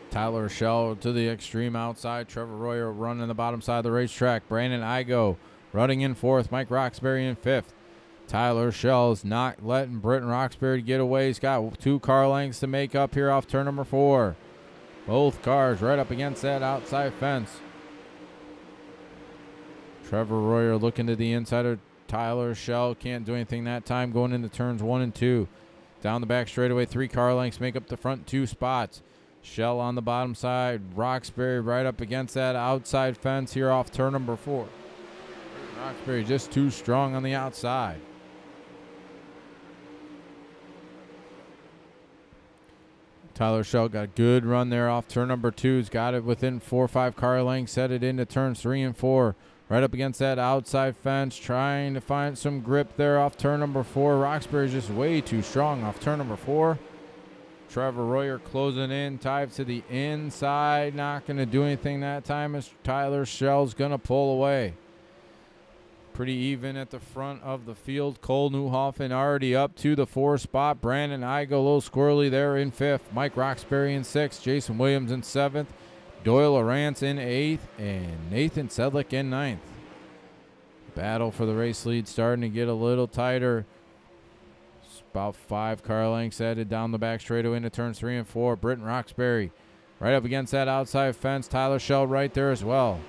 A: Tyler Schell to the extreme outside. Trevor Royer running the bottom side of the racetrack. Brandon Igo running in 4th. Mike Roxbury in 5th. Tyler Schell's not letting Britton Roxbury get away. He's got 2 car lengths to make up here off turn number 4. Both cars right up against that outside fence. Trevor Royer looking to the inside of Tyler Schell. Can't do anything that time going into turns 1 and 2. Down the back straightaway, 3 car lengths make up the front 2 spots. Schell on the bottom side. Roxbury right up against that outside fence here off turn number 4. Roxbury just too strong on the outside. Tyler Schell got a good run there off turn number 2. He's got it within 4 or 5 car lengths. Set it into turns 3 and 4. Right up against that outside fence, trying to find some grip there off turn number 4. Roxbury's just way too strong off turn number 4. Trevor Royer closing in, tied to the inside. Not going to do anything that time as Tyler Schell's going to pull away. Pretty even at the front of the field. Cole Newhoffen already up to the 4 spot. Brandon Igo a little squirrely there in 5th. Mike Roxbury in 6th. Jason Williams in 7th. Doyle Rance in 8th. And Nathan Sedlick in 9th. Battle for the race lead starting to get a little tighter. It's about 5 car lengths headed down the back straightaway into turns 3 and 4. Britton Roxbury right up against that outside fence. Tyler Schell right there as well.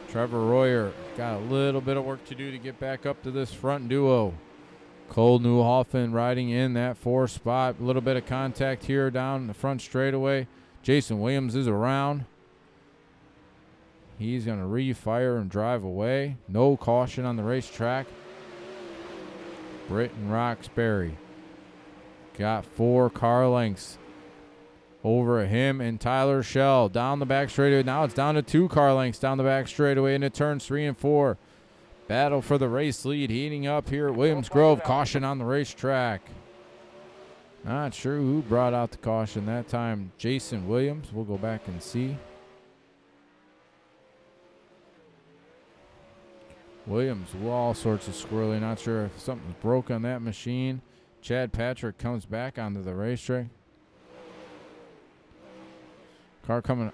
A: Trevor Royer got a little bit of work to do to get back up to this front duo. Cole Newhoffen riding in that 4 spot. A little bit of contact here down the front straightaway. Jason Williams is around. He's going to refire and drive away. No caution on the racetrack. Britton Roxbury got 4 car lengths over him and Tyler Schell down the back straightaway. Now it's down to 2 car lengths down the back straightaway into turns 3 and 4. Battle for the race lead heating up here at Williams Grove. Caution on the racetrack. Not sure who brought out the caution that time. Jason Williams. We'll go back and see. Williams, all sorts of squirrely. Not sure if something's broke on that machine. Chad Patrick comes back onto the racetrack. Car coming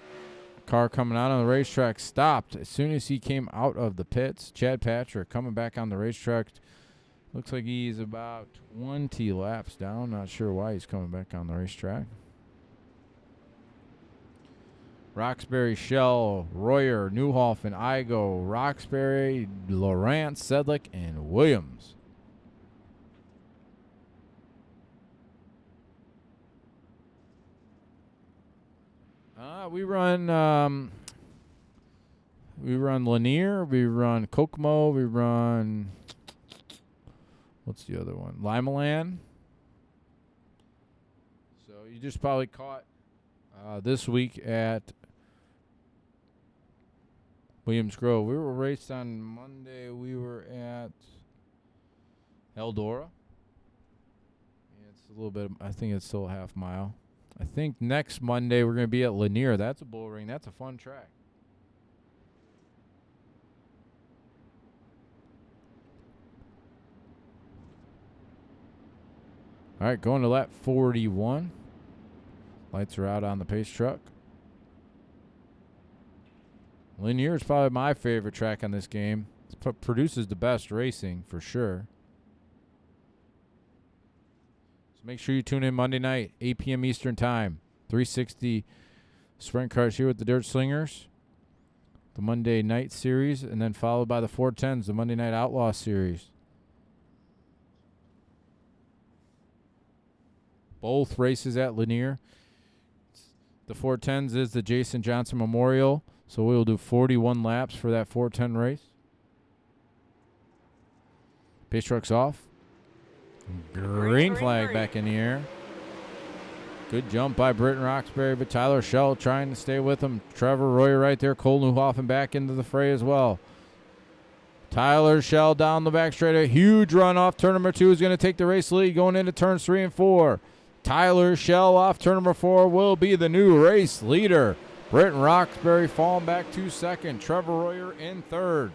A: out on the racetrack stopped as soon as he came out of the pits. Chad Patrick coming back on the racetrack. Looks like he's about 20 laps down. Not sure why he's coming back on the racetrack. Roxbury, Schell, Royer, Newhoffen, Igo, Roxbury, Lawrence, Sedlick, and Williams. We run Lanier, we run Kokomo, we run, what's the other one? Limaland. So you just probably caught this week at Williams Grove. We were raced on Monday. We were at Eldora. And It's a little bit. I think it's still a half mile. I think next Monday we're going to be at Lanier. That's a bull ring. That's a fun track. All right, going to lap 41. Lights are out on the pace truck. Lanier is probably my favorite track on this game. It produces the best racing for sure. So make sure you tune in Monday night, 8 p.m. Eastern Time. 360 sprint cars here with the Dirt Slingers. The Monday night series, and then followed by the 410s, the Monday Night Outlaw series. Both races at Lanier. The 410s is the Jason Johnson Memorial, so we'll do 41 laps for that 410 race. Pace truck's off. Green flag back in the air. Good jump by Britton Roxbury, but Tyler Schell trying to stay with him. Trevor Royer right there. Cole Newhoffen back into the fray as well. Tyler Schell down the back straight. A huge run off turn number 2 is going to take the race lead going into turns 3 and 4. Tyler Schell off turn number 4 will be the new race leader. Britton Roxbury falling back 2 second. Trevor Royer in 3rd.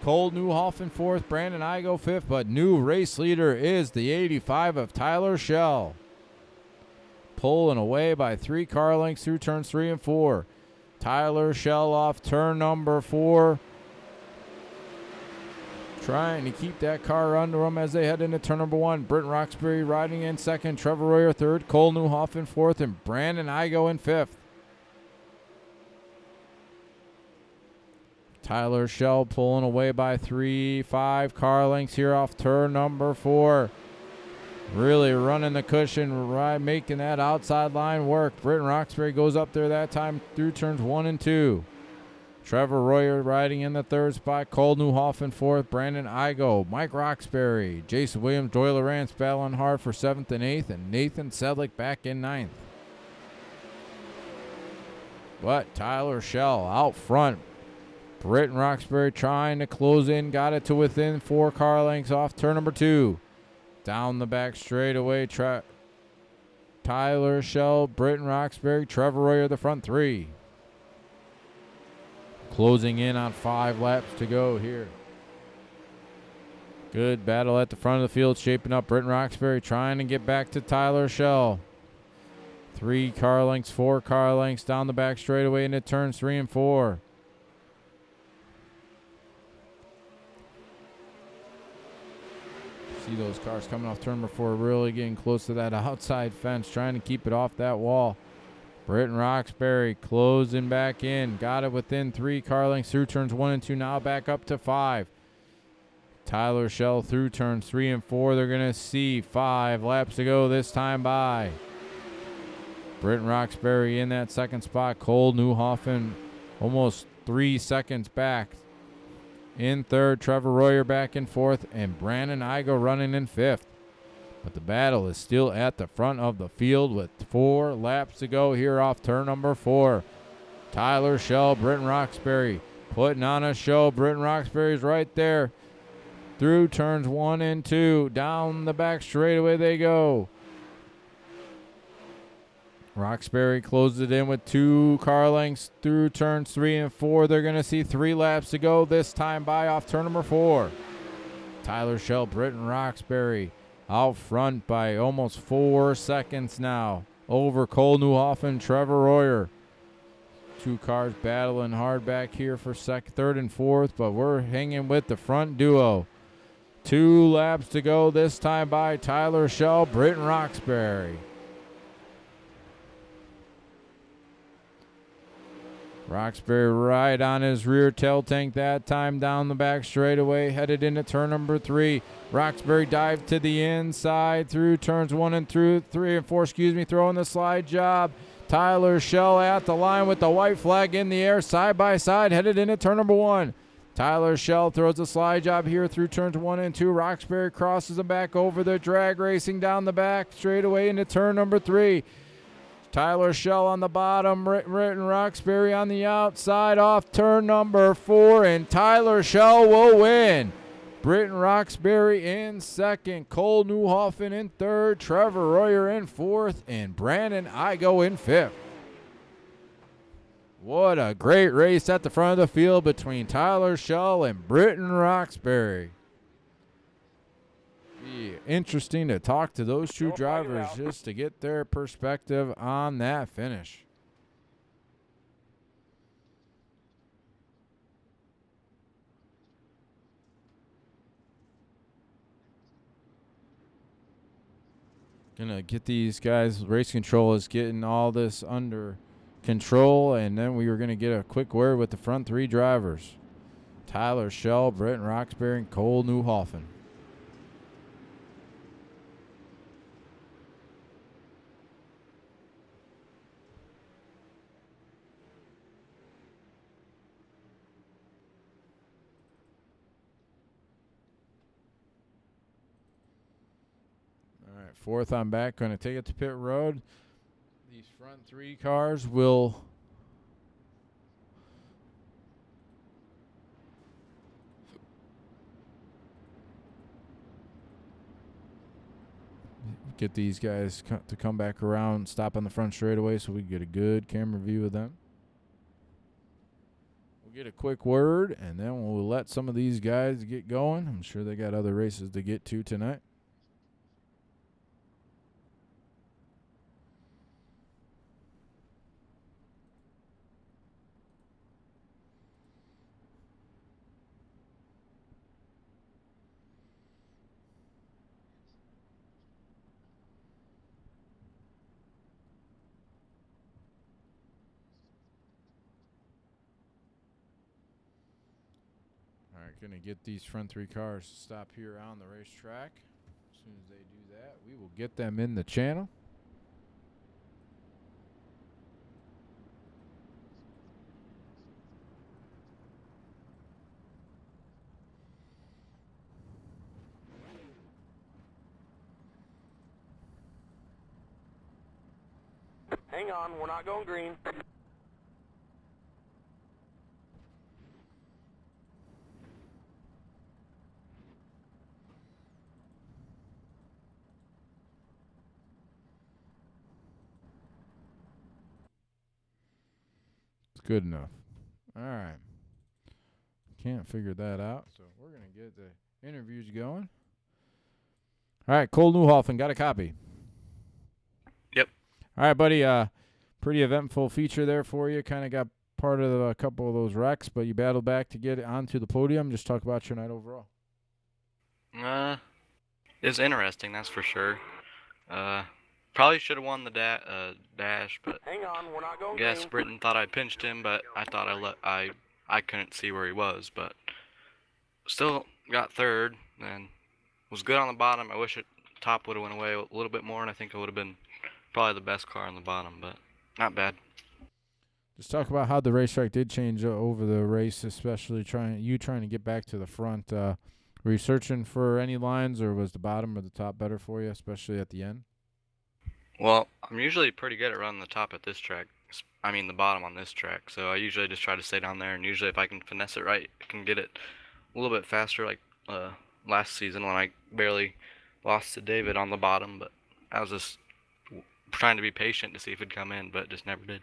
A: Cole Newhoffen 4th. Brandon Igo 5th. But new race leader is the 85 of Tyler Schell. Pulling away by 3 car lengths through turns 3 and 4. Tyler Schell off turn number 4. Trying to keep that car under them as they head into turn number 1. Britton Roxbury riding in 2nd. Trevor Royer 3rd. Cole Newhoffen 4th. And Brandon Igo in 5th. Tyler Schell pulling away by 5 car lengths here off turn number 4. Really running the cushion, making that outside line work. Britton Roxbury goes up there that time through turns 1 and 2. Trevor Royer riding in the 3rd spot. Cole Newhoffen 4th. Brandon Igo, Mike Roxbury, Jason Williams, Doyle Lawrence battling hard for 7th and 8th, and Nathan Sedlick back in 9th. But Tyler Schell out front. Britton Roxbury trying to close in, got it to within 4 car lengths off turn number 2. Down the back straightaway, Tyler Schell, Britton Roxbury, Trevor Royer, the front 3. Closing in on 5 laps to go here. Good battle at the front of the field, shaping up. Britton Roxbury trying to get back to Tyler Schell. 3 car lengths, 4 car lengths down the back straightaway into turns 3 and 4. See those cars coming off turn number 4, really getting close to that outside fence, trying to keep it off that wall. Britton Roxbury closing back in. Got it within 3 car lengths through turns 1 and 2. Now back up to 5. Tyler Schell through turns 3 and 4. They're going to see 5 laps to go this time by. Britton Roxbury in that 2nd spot. Cole Newhoffen almost 3 seconds back. In 3rd, Trevor Royer back in 4th, and Brandon Igo running in 5th. But the battle is still at the front of the field with 4 laps to go here off turn number 4. Tyler Schell, Britton Roxbury putting on a show. Britton Roxbury's right there through turns 1 and 2. Down the back straightaway they go. Roxbury closes it in with 2 car lengths through turns 3 and 4. They're going to see 3 laps to go this time by off turn number 4. Tyler Schell, Britton Roxbury out front by almost 4 seconds now over Cole Newhoffen, Trevor Royer. 2 cars battling hard back here for 3rd and 4th, but we're hanging with the front duo. 2 laps to go this time by Tyler Schell, Britton Roxbury. Roxbury right on his rear tail tank that time down the back straightaway, headed into turn number 3. Roxbury dived to the inside through turns 1 and 3 and 4, throwing the slide job. Tyler Schell at the line with the white flag in the air, side by side, headed into turn number 1. Tyler Schell throws a slide job here through turns 1 and 2. Roxbury crosses him back over the drag racing down the back straightaway into turn number 3. Tyler Schell on the bottom, Britton Roxbury on the outside off turn number 4, and Tyler Schell will win. Britton Roxbury in second, Cole Newhoffen in third, Trevor Royer in fourth, and Brandon Igo in fifth. What a great race at the front of the field between Tyler Schell and Britton Roxbury. Be interesting to talk to those two drivers just to get their perspective on that finish. Gonna get these guys. Race control is getting all this under control, and then we were gonna get a quick word with the front three drivers: Tyler Schell, Britton Roxbury, and Cole Newhoffen. All right, fourth on back, going to take it to pit road. These front three cars will get these guys to come back around, stop on the front straightaway so we can get a good camera view of them. We'll get a quick word, and then we'll let some of these guys get going. I'm sure they got other races to get to tonight. All right, going to get these front three cars to stop here on the racetrack. As soon as they do that, we will get them in the channel.
E: Hang on, we're not going green.
A: It's good enough. All right. Can't figure that out, so we're going to get the interviews going. All right, Cole Newhoffen, got a copy?
F: Yep.
A: All right, buddy. Pretty eventful feature there for you. Kind of got part of a couple of those wrecks, but you battled back to get onto the podium. Just talk about your night overall.
F: It's interesting, that's for sure. Probably should have won the dash, but
E: Hang on, we're not going
F: I guess
E: green.
F: Britton thought I pinched him, but I thought I couldn't see where he was, but still got third and was good on the bottom. I wish top would have went away a little bit more, and I think it would have been probably the best car on the bottom, but not bad.
A: Just talk about how the racetrack did change over the race, especially trying to get back to the front. Were you searching for any lines, or was the bottom or the top better for you, especially at the end?
F: Well, I'm usually pretty good at running the top at this track. The bottom on this track. So I usually just try to stay down there, and usually if I can finesse it right, I can get it a little bit faster, like last season when I barely lost to David on the bottom. But I was just trying to be patient to see if it'd come in, but it just never did.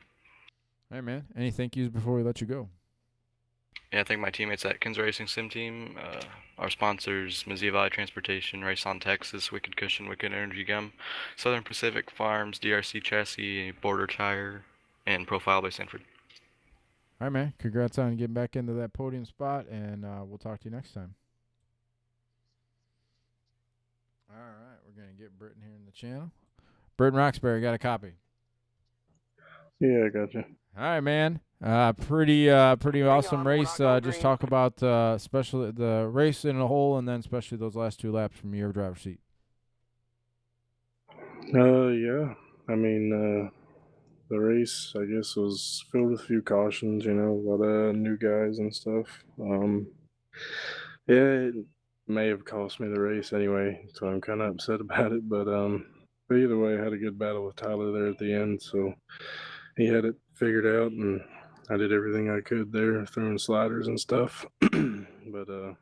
A: All right, man. Any thank yous before we let you go?
F: Yeah, I thank my teammates at Kins Racing Sim Team, our sponsors, Missouri Valley Transportation, Race on Texas, Wicked Cushion, Wicked Energy Gum, Southern Pacific Farms, DRC Chassis, Border Tire, and Profile by Sanford.
A: All right, man. Congrats on getting back into that podium spot, and we'll talk to you next time. All right, we're going to get Britton here in the channel. Britton Roxbury, got a copy?
G: Yeah, I got you.
A: All right, man. Pretty awesome
E: on,
A: race.
E: we're not going
A: Just
E: green.
A: talk about especially the race in a whole, and then especially those last two laps from your driver's seat.
G: Yeah. The race, I guess, was filled with a few cautions, a lot of new guys and stuff. Yeah, it may have cost me the race anyway, so I'm kind of upset about it. But either way, I had a good battle with Tyler there at the end, so he had it figured out, and I did everything I could there, throwing sliders and stuff. But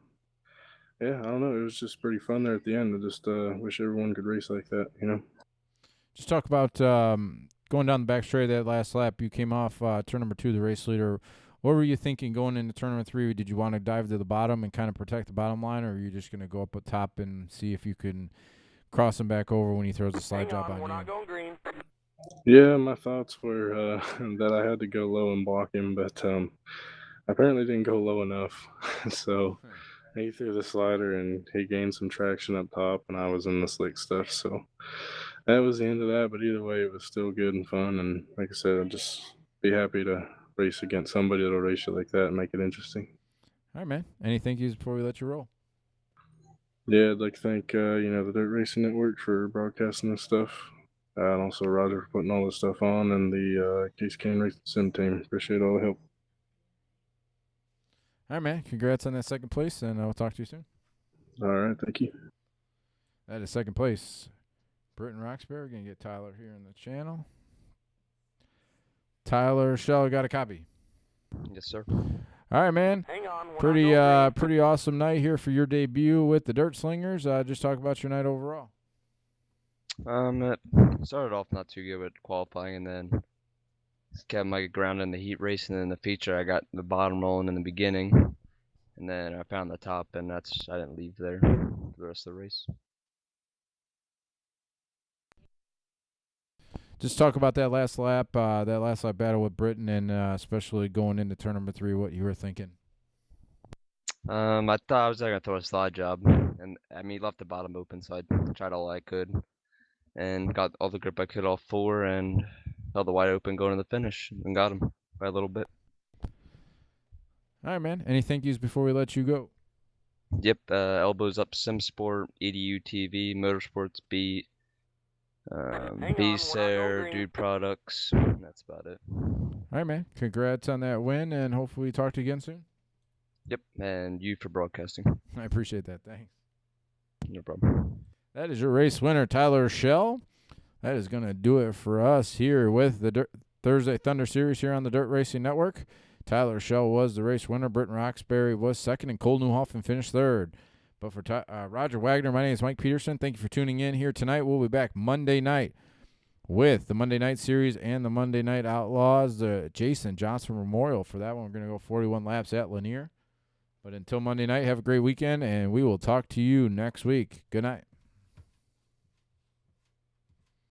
G: yeah, I don't know. It was just pretty fun there at the end. I just wish everyone could race like that, you know.
A: Just talk about going down the back straight of that last lap. You came off turn number 2, the race leader. What were you thinking going into turn number 3? Did you want to dive to the bottom and kind of protect the bottom line, or are you just going to go up at top and see if you can cross him back over when he throws a slide
E: Hang
A: job
E: on,
A: on
E: we're
A: you?
E: not going green.
G: Yeah, my thoughts were that I had to go low and block him, but apparently didn't go low enough. So he threw the slider and he gained some traction up top, and I was in the slick stuff. So that was the end of that. But either way, it was still good and fun. And like I said, I'd just be happy to race against somebody that'll race you like that and make it interesting.
A: All right, man. Any thank yous before we let you roll?
G: Yeah, I'd like to thank the Dirt Racing Network for broadcasting this stuff. And also Roger for putting all this stuff on, and the Case Kane Racing Sim team. Appreciate all the help.
A: All right, man. Congrats on that second place, and I'll talk to you soon.
G: All right, thank you.
A: That is second place. Britton Roxbury. Going to get Tyler here in the channel. Tyler Shell, got a copy.
H: Yes, sir.
A: All right, man.
E: Hang on, we're
A: Pretty
E: not going green.
A: pretty awesome night here for your debut with the Dirt Slingers. Just talk about your night overall.
H: It started off not too good with qualifying, and then just kept my ground in the heat race, and then in the feature I got the bottom rolling in the beginning, and then I found the top, and I didn't leave there for the rest of the race.
A: Just talk about that last lap battle with Britton, and especially going into turn number 3, what you were thinking.
H: I thought I was gonna throw a slide job, and I mean, he left the bottom open, so I tried all I could, and got all the grip I could off 4, and held the wide open going to the finish, and got him by a little bit.
A: All right, man. Any thank yous before we let you go?
H: Yep, Elbows Up SimSport, EDU TV, Motorsports Beat,
E: Hang
H: B
E: on,
H: Sare,
E: we're not going
H: Dude Products. That's about it.
A: All right, man. Congrats on that win, and hopefully talk to you again soon.
H: Yep, and you for broadcasting.
A: I appreciate that. Thanks.
H: No problem.
A: That is your race winner, Tyler Shell. That is going to do it for us here with the Thursday Thunder Series here on the Dirt Racing Network. Tyler Shell was the race winner. Britton Roxbury was second, and Cole Newhoffen finished third. But for Roger Wagner, my name is Mike Peterson. Thank you for tuning in here tonight. We'll be back Monday night with the Monday Night Series and the Monday Night Outlaws, the Jason Johnson Memorial. For that one, we're going to go 41 laps at Lanier. But until Monday night, have a great weekend, and we will talk to you next week. Good night.